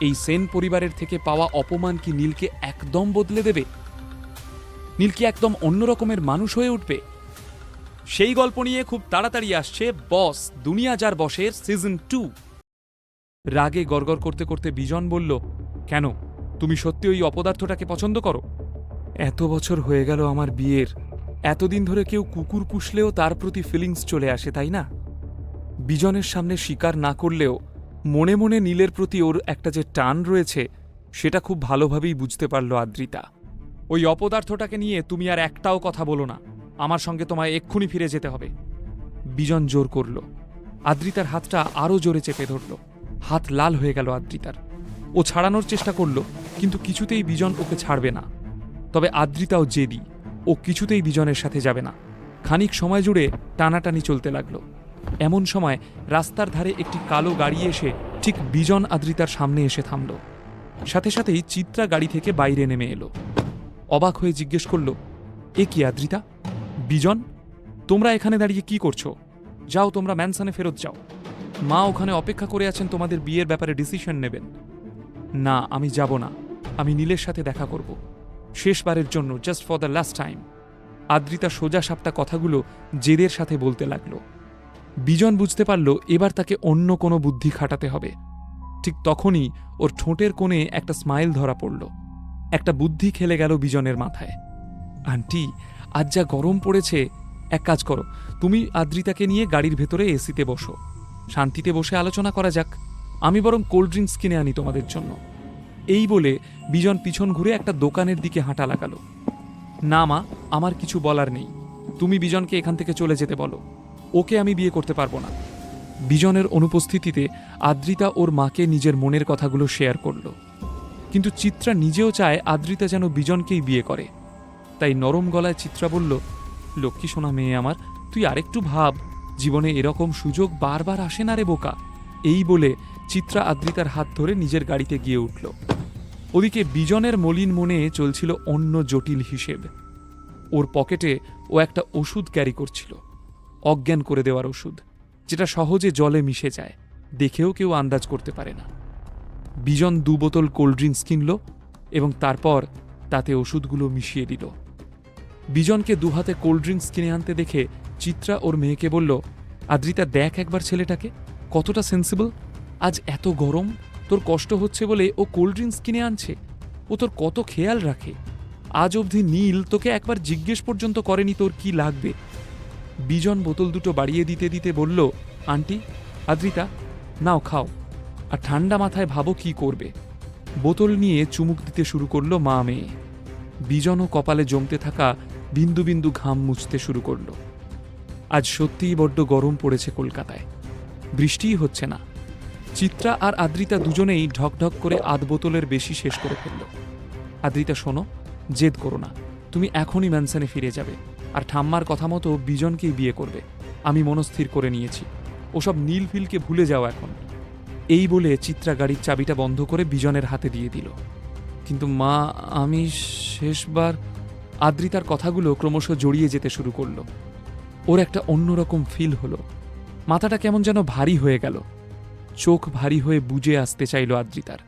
এই সেন পরিবারের থেকে পাওয়া অপমান কি নীলকে একদম বদলে দেবে? নীল কি একদম অন্য রকমের মানুষ হয়ে উঠবে? সেই গল্প নিয়ে খুব তাড়াতাড়ি আসছে বস দুনিয়া যার বসের সিজন 2। রাগে গড়গড় করতে করতে বিজন বলল, কেন, তুমি সত্যি ওই অপদার্থটাকে পছন্দ করো? এত বছর হয়ে গেল আমার বিয়ের, এতদিন ধরে কেউ কুকুর পুষলেও তার প্রতি ফিলিংস চলে আসে, তাই না? বিজনের সামনে স্বীকার না করলেও মনে মনে নীলের প্রতি ওর একটা যে টান রয়েছে সেটা খুব ভালোভাবেই বুঝতে পারল আদ্রিতা। ওই অপদার্থটাকে নিয়ে তুমি আর একটাও কথা বলো না, আমার সঙ্গে তোমায় এক্ষুনি ফিরে যেতে হবে। বিজন জোর করল। আদ্রিতার হাতটা আরও জোরে চেপে ধরল। হাত লাল হয়ে গেল আদ্রিতার। ও ছাড়ানোর চেষ্টা করল, কিন্তু কিছুতেই বিজন ওকে ছাড়বে না। তবে আদ্রিতাও জেদি, ও কিছুতেই বিজনের সাথে যাবে না। খানিক সময় জুড়ে টানাটানি চলতে লাগলো। এমন সময় রাস্তার ধারে একটি কালো গাড়ি এসে ঠিক বিজন আদ্রিতার সামনে এসে থামল। সাথে সাথেই চিত্রা গাড়ি থেকে বাইরে নেমে এলো। অবাক হয়ে জিজ্ঞেস করল, এ কি আদ্রিতা, বিজন, তোমরা এখানে দাঁড়িয়ে কি করছো? যাও, তোমরা ম্যানসনে ফেরত যাও। মা ওখানে অপেক্ষা করে আছেন, তোমাদের বিয়ের ব্যাপারে ডিসিশন নেবেন। না, আমি যাব না, আমি নীলের সাথে দেখা করব, শেষবারের জন্য, just for the last time. Adrita সোজা সাপটা কথাগুলো জেদের সাথে বলতে লাগলো। বিজন বুঝতে পারল এবার তাকে অন্য কোনো বুদ্ধি খাটাতে হবে। ঠিক তখনই ওর ঠোঁটের কোণে একটা স্মাইল ধরা পড়ল। একটা বুদ্ধি খেলে গেল বিজনের মাথায়। আন্টি, আজ যা গরম পড়েছে, এক কাজ করো, তুমি আদ্রিতাকে নিয়ে গাড়ির ভেতরে এসিতে বসো, শান্তিতে বসে আলোচনা করা যাক। আমি বরং কোল্ড ড্রিঙ্কস কিনে আনি তোমাদের জন্য। এই বলে বিজন পিছন ঘুরে একটা দোকানের দিকে হাঁটা লাগালো। না মা, আমার কিছু বলার নেই, তুমি বিজনকে এখান থেকে চলে যেতে বলো, ওকে আমি বিয়ে করতে পারবো না। বিজনের অনুপস্থিতিতে আদ্রিতা ওর মাকে নিজের মনের কথাগুলো শেয়ার করল। কিন্তু চিত্রা নিজেও চায় আদ্রিতা যেন বিজনকেই বিয়ে করে। তাই নরম গলায় চিত্রা বলল, লক্ষ্মী সোনা মেয়ে আমার, তুই আরেকটু ভাব, জীবনে এরকম সুযোগ বারবার আসে না রে বোকা। এই বলে চিত্রা আদ্রিতার হাত ধরে নিজের গাড়িতে গিয়ে উঠল। ওদিকে বিজনের মলিন মনে চলছিল অন্য জটিল হিসেব। ওর পকেটে ও একটা ওষুধ ক্যারি করছিল, অজ্ঞান করে দেওয়ার ওষুধ, যেটা সহজে জলে মিশে যায়, দেখেও কেউ আন্দাজ করতে পারে না। বিজন 2 বোতল কোল্ড ড্রিঙ্কস কিনল এবং তারপর তাতে ওষুধগুলো মিশিয়ে দিল। বিজনকে 2 হাতে কোল্ড ড্রিঙ্কস কিনে আনতে দেখে চিত্রা ওর মেয়েকে বলল, আদ্রিতা দেখ একবার ছেলেটাকে, কতটা সেন্সিবল। আজ এত গরম, তোর কষ্ট হচ্ছে বলে ও কোল্ড ড্রিঙ্কস কিনে আনছে। ও তোর কত খেয়াল রাখে। আজ অবধি নীল তোকে একবার জিজ্ঞেস পর্যন্ত করেনি তোর কি লাগবে। বিজন বোতল দুটো বাড়িয়ে দিতে দিতে বলল, আন্টি, আদ্রিতা, নাও খাও, আর ঠান্ডা মাথায় ভাবো কি করবে। বোতল নিয়ে চুমুক দিতে শুরু করলো মা মেয়ে। বিজনও কপালে জমতে থাকা বিন্দু বিন্দু ঘাম মুছতে শুরু করল। আজ সত্যিই বড্ড গরম পড়েছে কলকাতায়, বৃষ্টিই হচ্ছে না। চিত্রা আর আদ্রিতা দুজনেই ঢকঢক করে 8 বোতলের বেশি শেষ করে ফেলল। আদ্রিতা শোনো, জেদ করো না, তুমি এখনই ম্যানসনে ফিরে যাবে, আর ঠাম্মার কথা মতো বিজনকেই বিয়ে করবে। আমি মনস্থির করে নিয়েছি, ওসব নীলফিলকে ভুলে যাও এখন। এই বলে চিত্রা গাড়ির চাবিটা বন্ধ করে বিজনের হাতে দিয়ে দিল। কিন্তু মা, আমি শেষবার। আদ্রিতার কথাগুলো ক্রমশ জড়িয়ে যেতে শুরু করল। ওর একটা অন্যরকম ফিল হলো, মাথাটা কেমন যেন ভারী হয়ে গেল। চোখ ভারী হয়ে বুজে আসতে চাইল আদ্রিতার।